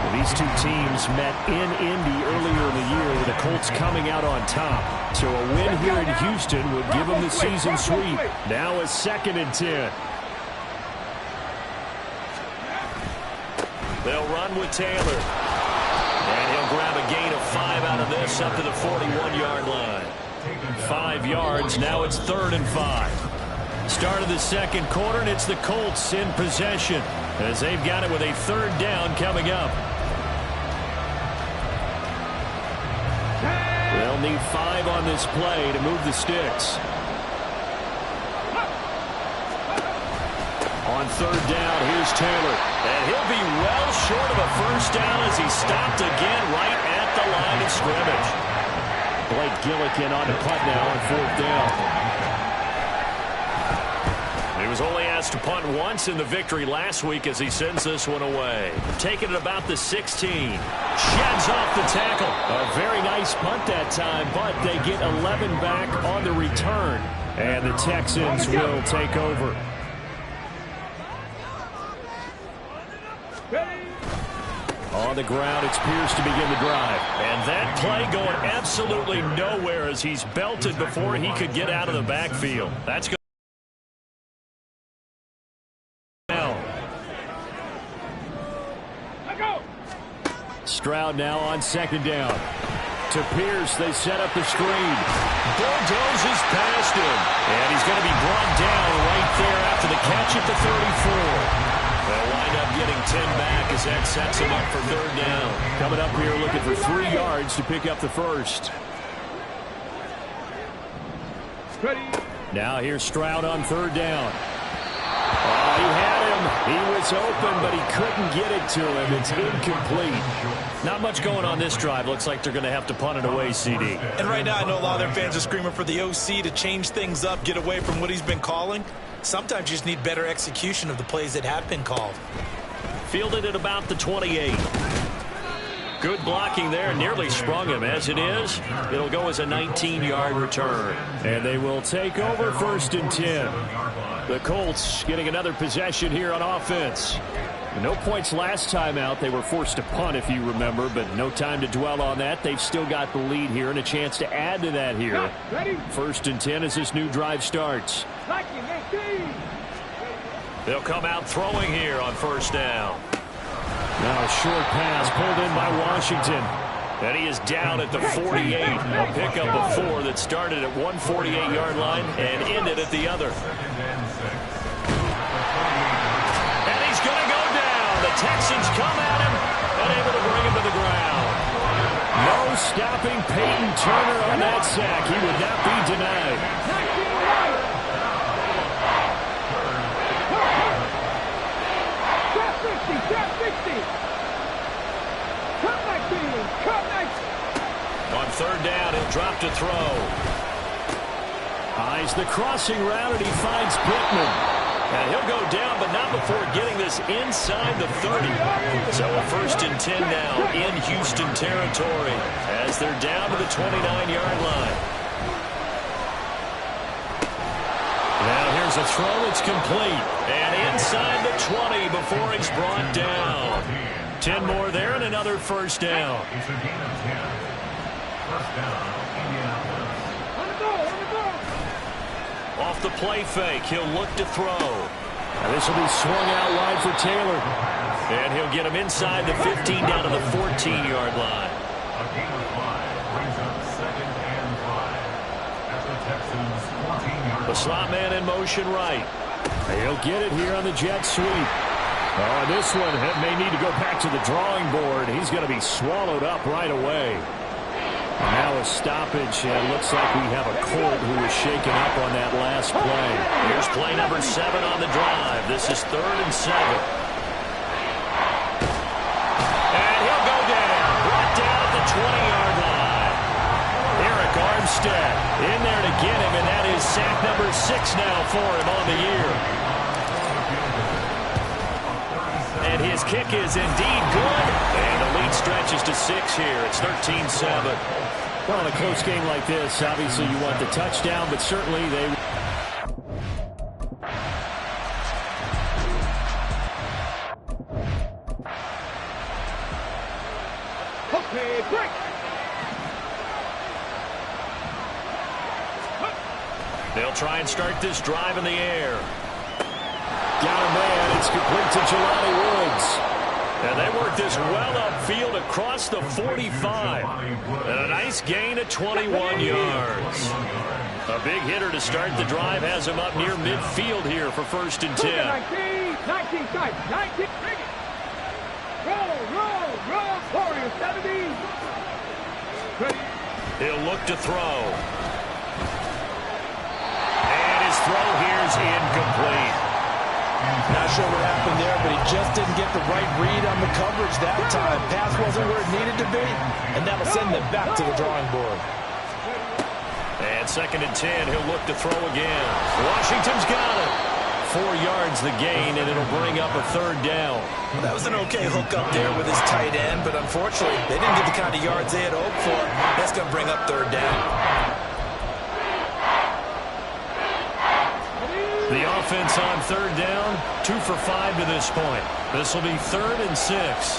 Well, these two teams met in Indy earlier in the year with the Colts coming out on top. So a win here in Houston would give them the season sweep. Now a 2nd and 10. They'll run with Taylor. And he'll grab a gain of 5 out of this up to the 41-yard line. 5 yards. Now it's 3rd and 5. Start of the 2nd quarter, and it's the Colts in possession as they've got it with a 3rd down coming up. They'll need 5 on this play to move the sticks. On 3rd down, here's Taylor. And he'll be well short of a 1st down as he's stopped again right at the line of scrimmage. Blake Gillikin on the punt now on 4th down. He was only asked to punt once in the victory last week as he sends this one away. Taking it about the 16. Sheds off the tackle. A very nice punt that time, but they get 11 back on the return. And the Texans will take over. On the ground, it's Pierce to begin the drive. And that play going absolutely nowhere as he's belted before he could get out of the backfield. That's good. Stroud now on 2nd down. To Pierce, they set up the screen. Bulldozes past him. And he's going to be brought down right there after the catch at the 34. They'll wind up getting 10 back as that sets him up for 3rd down. Coming up here looking for 3 yards to pick up the 1st. Now here's Stroud on 3rd down. Oh, he had him. He was open, but he couldn't get it to him. It's incomplete. Not much going on this drive. Looks like they're going to have to punt it away, CD. And right now, I know a lot of their fans are screaming for the OC to change things up, get away from what he's been calling. Sometimes you just need better execution of the plays that have been called. Fielded at about the 28. Good blocking there. Nearly sprung him. As it is, it'll go as a 19-yard return. And they will take over 1st and 10. The Colts getting another possession here on offense. No points last time out. They were forced to punt, if you remember, but no time to dwell on that. They've still got the lead here and a chance to add to that here. 1st and 10 as this new drive starts. They'll come out throwing here on 1st down. Now a short pass pulled in by Washington. And he is down at the 48. A pickup of 4 that started at one 48-yard line and ended at the other. And he's going to go down. The Texans come at him and able to bring him to the ground. No stopping Peyton Turner on that sack. He would not be denied. On third down, he'll drop to throw. Eyes the crossing route, and he finds Pittman. And he'll go down, but not before getting this inside the 30. So a 1st and 10 now in Houston territory as they're down to the 29-yard line. Now here's a throw. It's complete. And inside the 20 before it's brought down. 10 more there and another 1st down. It's a gain of 10. 1st down, Indianapolis. Off the play fake, he'll look to throw. And this will be swung out wide for Taylor. And he'll get him inside the 15 down to the 14-yard line. A gain of 5 brings up 2nd and 5 at the Texans' 14-yard line. The slot man in motion right. He'll get it here on the jet sweep. Oh, this one may need to go back to the drawing board. He's going to be swallowed up right away. Now a stoppage, and it looks like we have a Colt who was shaken up on that last play. Here's play number 7 on the drive. This is 3rd and 7. And he'll go down. Brought down at the 20-yard line. Eric Armstead in there to get him, and that is sack number 6 now for him on the year. And his kick is indeed good. And the lead stretches to 6 here. It's 13-7. Well, in a close game like this, obviously you want the touchdown, but certainly they... Okay, break. They'll try and start this drive in the air. Got a man. It's complete to Jelani Woods. And they work this well upfield across the 45. And a nice gain of 21 yards. A big hitter to start the drive has him up near midfield here for 1st and 10. 19 tight, 19, bring it. Roll, Warriors, 70. Ready. He'll look to throw. And his throw here is incomplete. Not sure what happened there, but he just didn't get the right read on the coverage that time. Pass wasn't where it needed to be, and that'll send them back to the drawing board. And 2nd and 10, he'll look to throw again. Washington's got it. 4 yards the gain, and it'll bring up a 3rd down. Well, that was an okay hook up there with his tight end, but unfortunately, they didn't get the kind of yards they had hoped for. That's going to bring up 3rd down. The offense on 3rd down, 2 for 5 to this point. This will be 3rd and 6.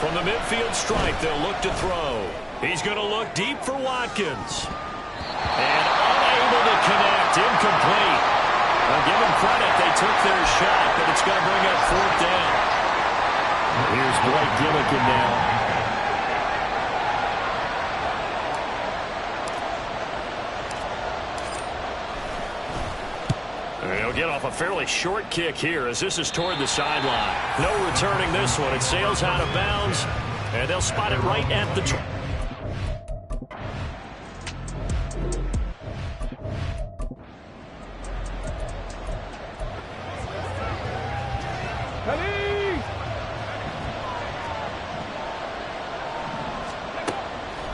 From the midfield strike, they'll look to throw. He's going to look deep for Watkins. And unable to connect, incomplete. Now give them credit, they took their shot, but it's going to bring up 4th down. Here's Blake Gillikin now. He'll get off a fairly short kick here as this is toward the sideline. No returning this one. It sails out of bounds, and they'll spot it right at the...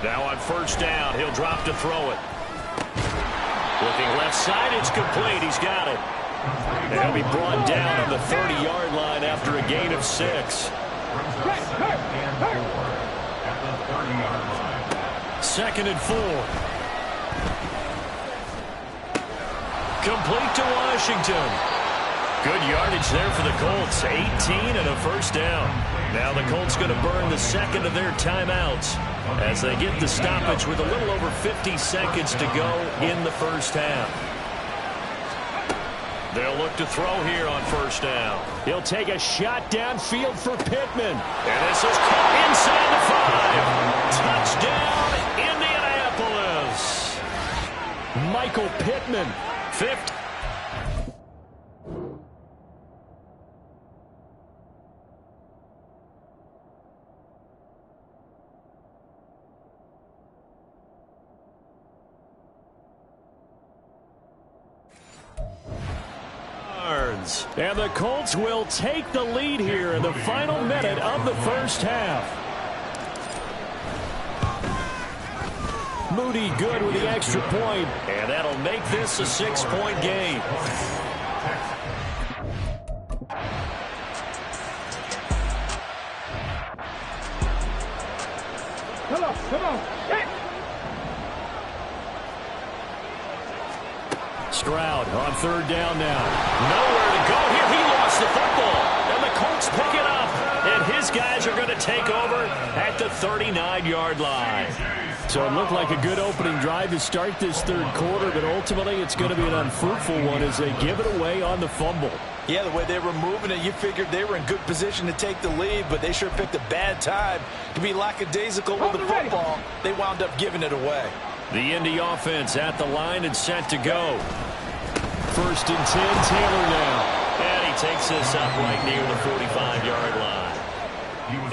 Now on 1st down, he'll drop to throw it. Looking left side, it's complete. He's got it. And he'll be brought down on the 30-yard line after a gain of 6. 2nd and 4. Complete to Washington. Good yardage there for the Colts. 18 and a 1st down. Now the Colts going to burn the 2nd of their timeouts as they get the stoppage with a little over 50 seconds to go in the 1st half. They'll look to throw here on 1st down. He'll take a shot downfield for Pittman. And this is caught inside the 5. Touchdown, Indianapolis. Michael Pittman. 50. And the Colts will take the lead here in the final minute of the 1st half. Moody good with the extra point. And that'll make this a 6-point game. Come on. Hit. Stroud on third down now. Nowhere to go here. He lost the football. And the Colts pick it up. And his guys are going to take over at the 39-yard line. So it looked like a good opening drive to start this third quarter, but ultimately it's going to be an unfruitful one as they give it away on the fumble. Yeah, the way they were moving it, you figured they were in good position to take the lead, but they sure picked a bad time to be lackadaisical with the football. They wound up giving it away. The Indy offense at the line and set to go. 1st and 10, Taylor now. And he takes this up right near the 45-yard line.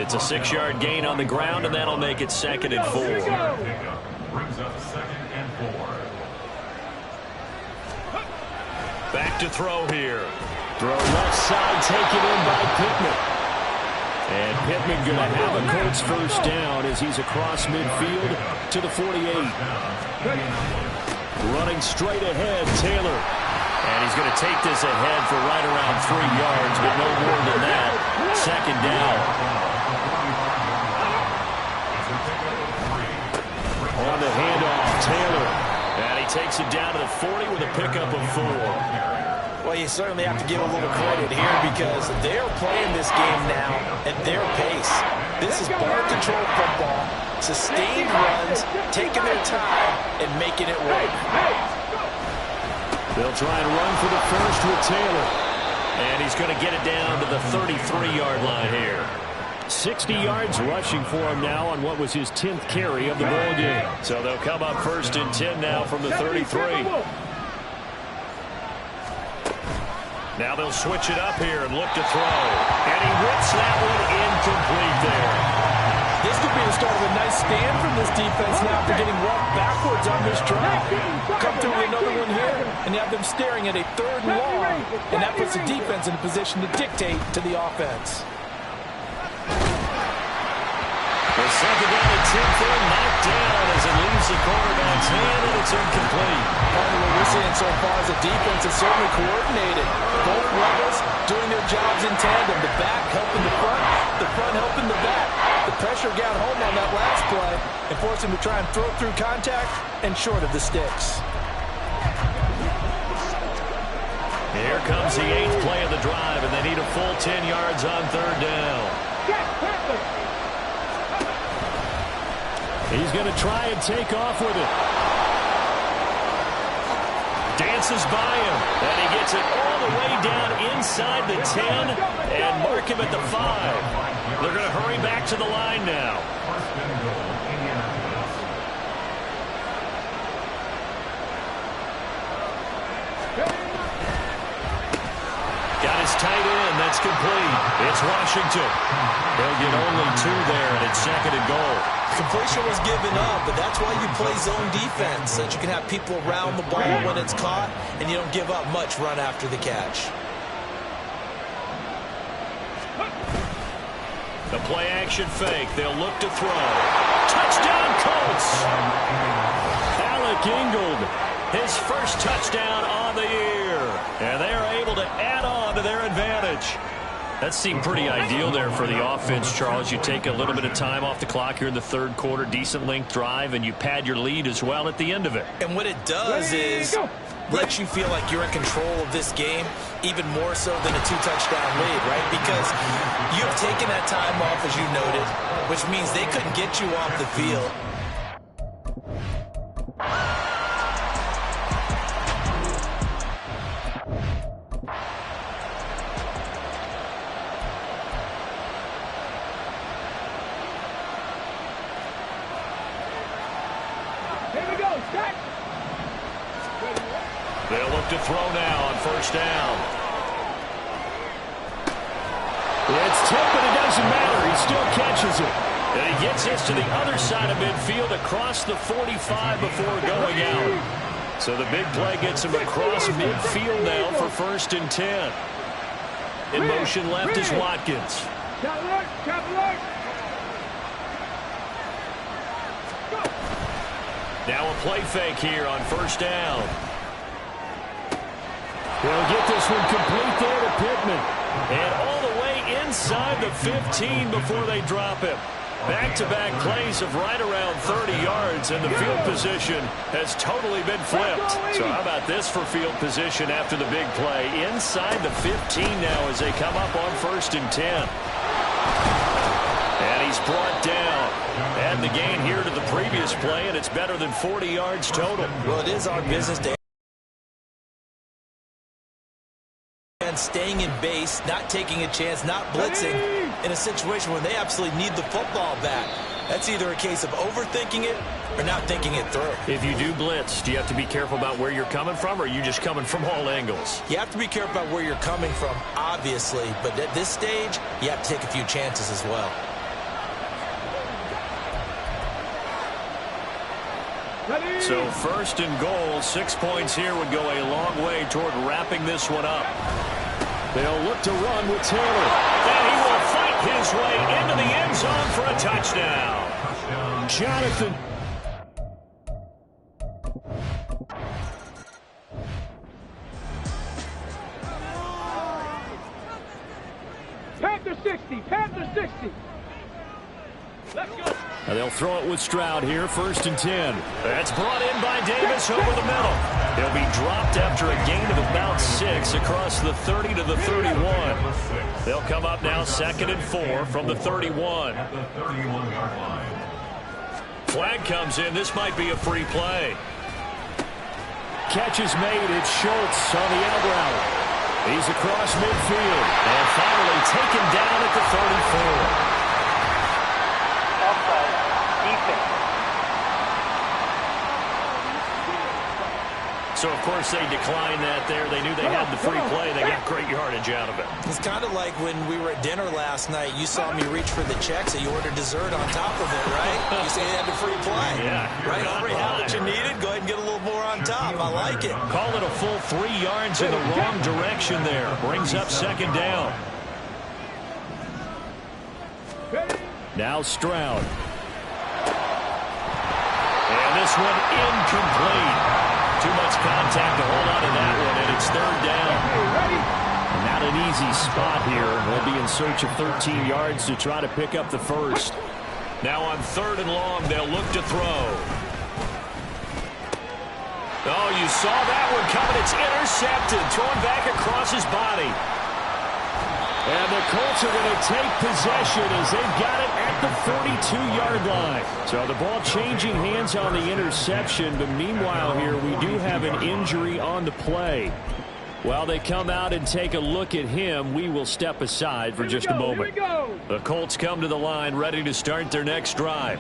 It's a 6-yard gain on the ground, and that'll make it 2nd and 4. Brings up 2nd and 4. Back to throw here. Throw left side, taken in by Pittman. And Pittman going to have a Colts first down as he's across midfield to the 48. Running straight ahead, Taylor. And he's going to take this ahead for right around 3 yards, but no more than that. 2nd down. On the handoff, Taylor. And he takes it down to the 40 with a pickup of 4. Well, you certainly have to give a little credit here because they're playing this game now at their pace. This is ball control football, sustained runs, taking their time, and making it work. They'll try and run for the first with Taylor. And he's going to get it down to the 33-yard line here. 60 yards rushing for him now on what was his 10th carry of the ball game. So they'll come up 1st and 10 now from the 33. Now they'll switch it up here and look to throw. And he whips that one incomplete there. This could be the start of a nice stand from this defense now after getting walked backwards on this drive. Come through with another one here, and you have them staring at a 3rd and long, and that puts the defense in a position to dictate to the offense. The 2nd down and 10 there, knocked down as it leaves the quarterback's hand, and it's incomplete. Part of what we're seeing so far is the defense is certainly coordinated. Both levels doing their jobs in tandem. The back helping the front helping the back. The pressure got home on that last play and forced him to try and throw through contact and short of the sticks. Here comes the 8th play of the drive, and they need a full 10 yards on 3rd down. He's going to try and take off with it. Dances by him, and he gets it all the way down inside the 10 and mark him at the 5. They're going to hurry back to the line now. Got his tight end. That's complete. It's Washington. They'll get only 2 there, and it's 2nd and goal. Completion was given up, but that's why you play zone defense, so that you can have people around the ball when it's caught, and you don't give up much run after the catch. The play-action fake. They'll look to throw. Touchdown, Colts! Alec Ingold, his first touchdown on the year. And they are able to add on to their advantage. That seemed pretty ideal there for the offense, Charles. You take a little bit of time off the clock here in the 3rd quarter, decent length drive, and you pad your lead as well at the end of it. And what it does is lets you feel like you're in control of this game, even more so than a 2-touchdown lead, right? Because you've taken that time off, as you noted, which means they couldn't get you off the field. They'll look to throw now on 1st down. It's tipped, but it doesn't matter. He still catches it. And he gets this to the other side of midfield across the 45 before going out. So the big play gets him across midfield now for 1st and 10. In motion left is Watkins. Now a play fake here on first down. They'll get this one complete there to Pittman. And all the way inside the 15 before they drop him. Back-to-back plays of right around 30 yards, and the field position has totally been flipped. So how about this for field position after the big play? Inside the 15 now as they come up on 1st and 10. And he's brought down. Add the gain here to the previous play, and it's better than 40 yards total. Well, it is our business to staying in base, not taking a chance, not blitzing in a situation where they absolutely need the football back. That's either a case of overthinking it or not thinking it through. If you do blitz, do you have to be careful about where you're coming from, or are you just coming from all angles? You have to be careful about where you're coming from, obviously, but at this stage, you have to take a few chances as well. So 1st and goal, 6 points here would go a long way toward wrapping this one up. They'll look to run with Taylor. And he will fight his way into the end zone for a touchdown. Jonathan. Panther 60, Panther 60. Let's go. And they'll throw it with Stroud here, 1st and 10. That's brought in by Davis over the middle. He'll be dropped after a gain of about 6 across the 30 to the 31. They'll come up now 2nd and 4 from the 31. At the 31-yard line. Flag comes in. This might be a free play. Catch is made. It's Schultz on the out route. He's across midfield. And finally taken down at the 34. So, of course, they declined that there. They knew they had the free play. They got great yardage out of it. It's kind of like when we were at dinner last night. You saw me reach for the check, so you ordered dessert on top of it, right? You say you had the free play. Yeah. Right? Already had what you needed. Go ahead and get a little more on top. I like it. Call it a full 3 yards in the wrong direction there. Brings up 2nd down. Now Stroud. And this one incomplete. Too much contact to hold on to that one, and it's 3rd down. Not an easy spot here. They'll be in search of 13 yards to try to pick up the first. Now on 3rd and long, they'll look to throw. Oh, you saw that one coming. It's intercepted. Thrown back across his body. And the Colts are going to take possession as they've got it at the 42-yard line. So the ball changing hands on the interception, but meanwhile here we do have an injury on the play. While they come out and take a look at him, we will step aside for just a moment. The Colts come to the line ready to start their next drive.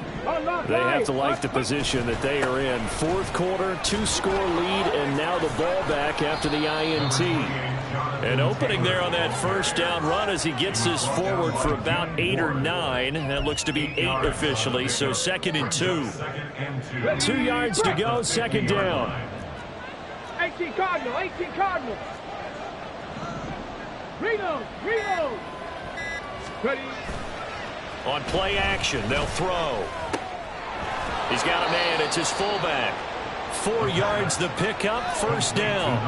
They have to like the position that they are in. 4th quarter, 2-score lead, and now the ball back after the INT. An opening there on that 1st down run as he gets this forward for about 8 or 9. That looks to be 8 officially, so 2nd and 2. 2 yards to go, 2nd down. 18 Cardinal, 18 Cardinal. Reload. Ready. On play action, they'll throw. He's got a man. It's his fullback. 4 yards the pickup, 1st down.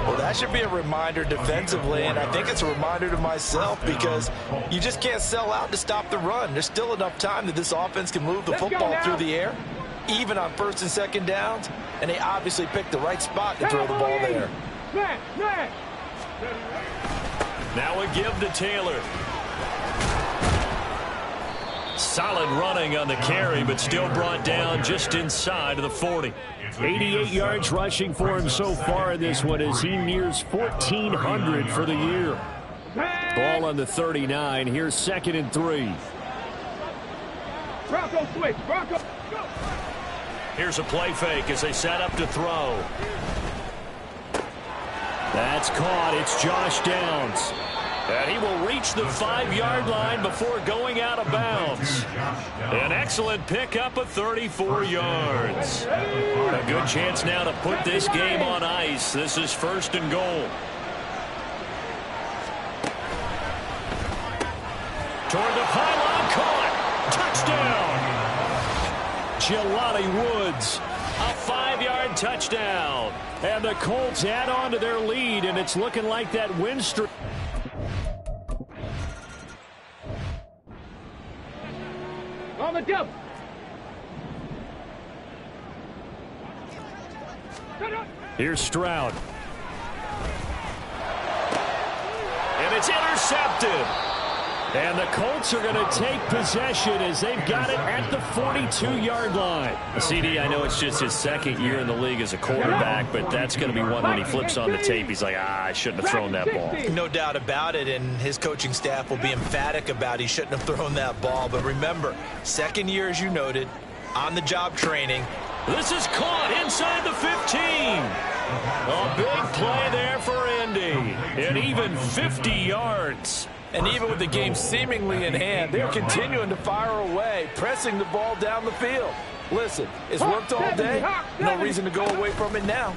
Well, that should be a reminder defensively, and I think it's a reminder to myself because you just can't sell out to stop the run. There's still enough time that this offense can move the football through the air, even on 1st and 2nd downs, and they obviously picked the right spot to throw the ball there. Now a give to Taylor. Solid running on the carry, but still brought down just inside of the 40. 88 yards rushing for him so far in this one as he nears 1,400 for the year. Ball on the 39. Here's 2nd and 3. Bronco switch. Bronco. Go. Here's a play fake as they set up to throw. That's caught. It's Josh Downs. And he will reach the 5-yard line before going out of bounds. An excellent pickup of 34 yards. A good chance now to put this game on ice. This is 1st and goal. Toward the pylon, caught. Touchdown. Jelani Woods A 5-yard touchdown. And the Colts add on to their lead, and it's looking like that win streak. On the jump. Here's Stroud. And it's intercepted. And the Colts are going to take possession as they've got it at the 42-yard line. CD, I know it's just his second year in the league as a quarterback, but that's going to be one when he flips on the tape. He's like, I shouldn't have thrown that ball. No doubt about it, and his coaching staff will be emphatic about he shouldn't have thrown that ball. But remember, second year, as you noted, on-the-job training. This is caught inside the 15. A big play there for Indy. And even 50 yards. And even with the game seemingly in hand, they're continuing to fire away, pressing the ball down the field. Listen, it's worked all day. No reason to go away from it now.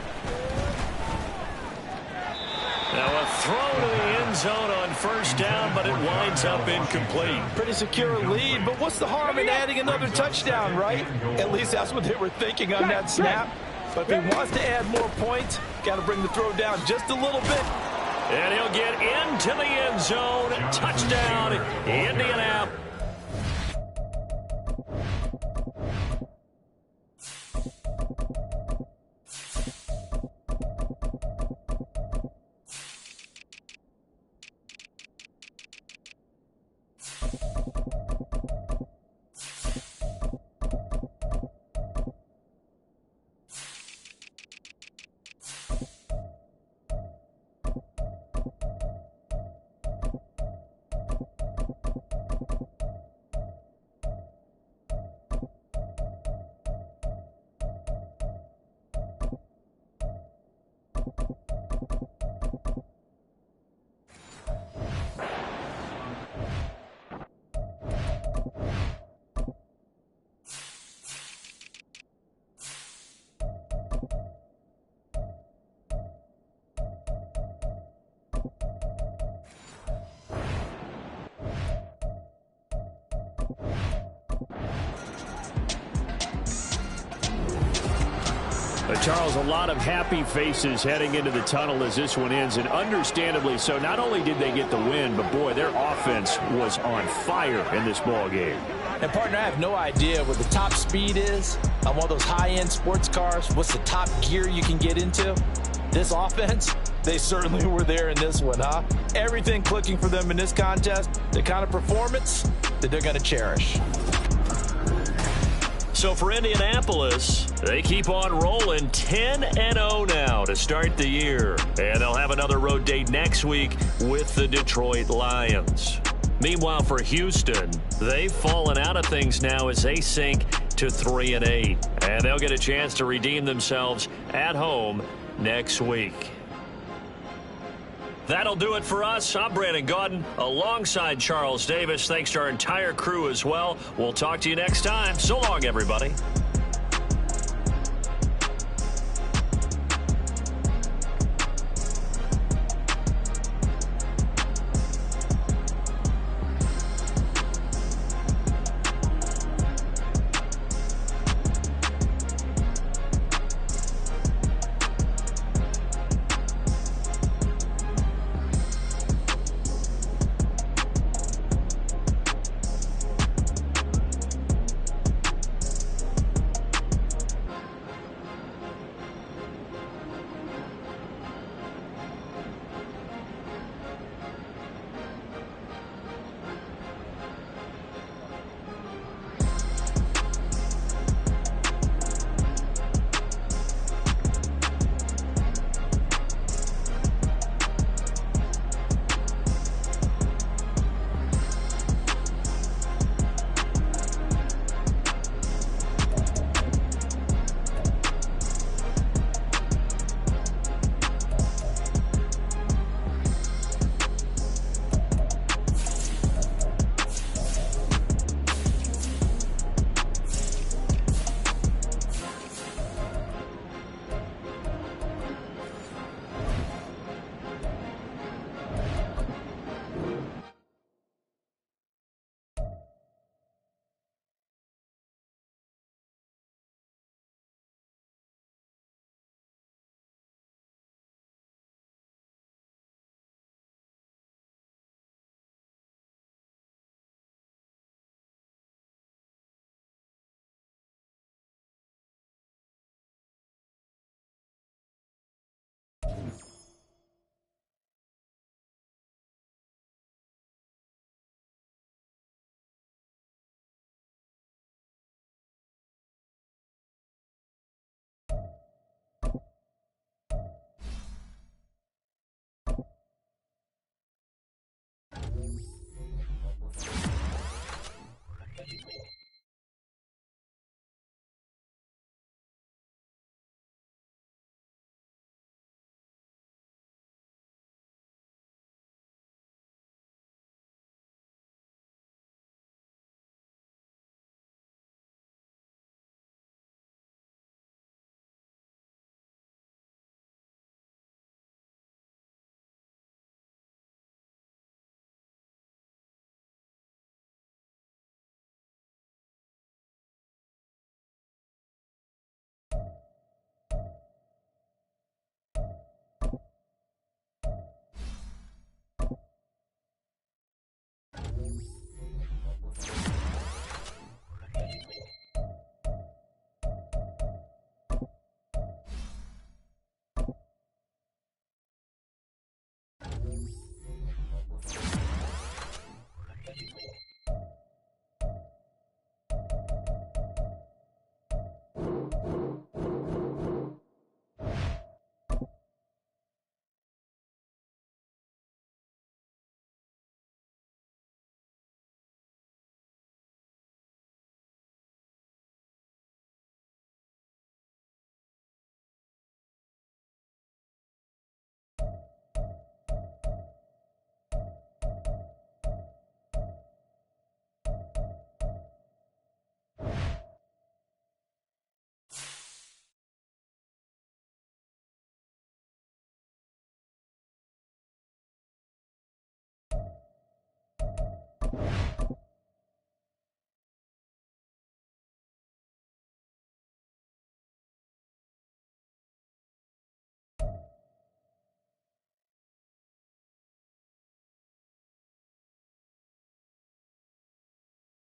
Now a throw to the end zone on first down, but it winds up incomplete. Pretty secure lead, but what's the harm in adding another touchdown, right? At least that's what they were thinking on that snap. But if he wants to add more points, got to bring the throw down just a little bit. And he'll get into the end zone. Touchdown, Indianapolis. Charles, a lot of happy faces heading into the tunnel as this one ends, and understandably so. Not only did they get the win, but boy, their offense was on fire in this ball game. And partner, I have no idea what the top speed is on one of those high-end sports cars. What's the top gear you can get into? This offense, they certainly were there in this one, huh? Everything clicking for them in this contest, the kind of performance that they're going to cherish. So for Indianapolis, they keep on rolling 10-0 now to start the year. And they'll have another road date next week with the Detroit Lions. Meanwhile, for Houston, they've fallen out of things now as they sink to 3-8. And they'll get a chance to redeem themselves at home next week. That'll do it for us. I'm Brandon Gaudin alongside Charles Davis. Thanks to our entire crew as well. We'll talk to you next time. So long, everybody.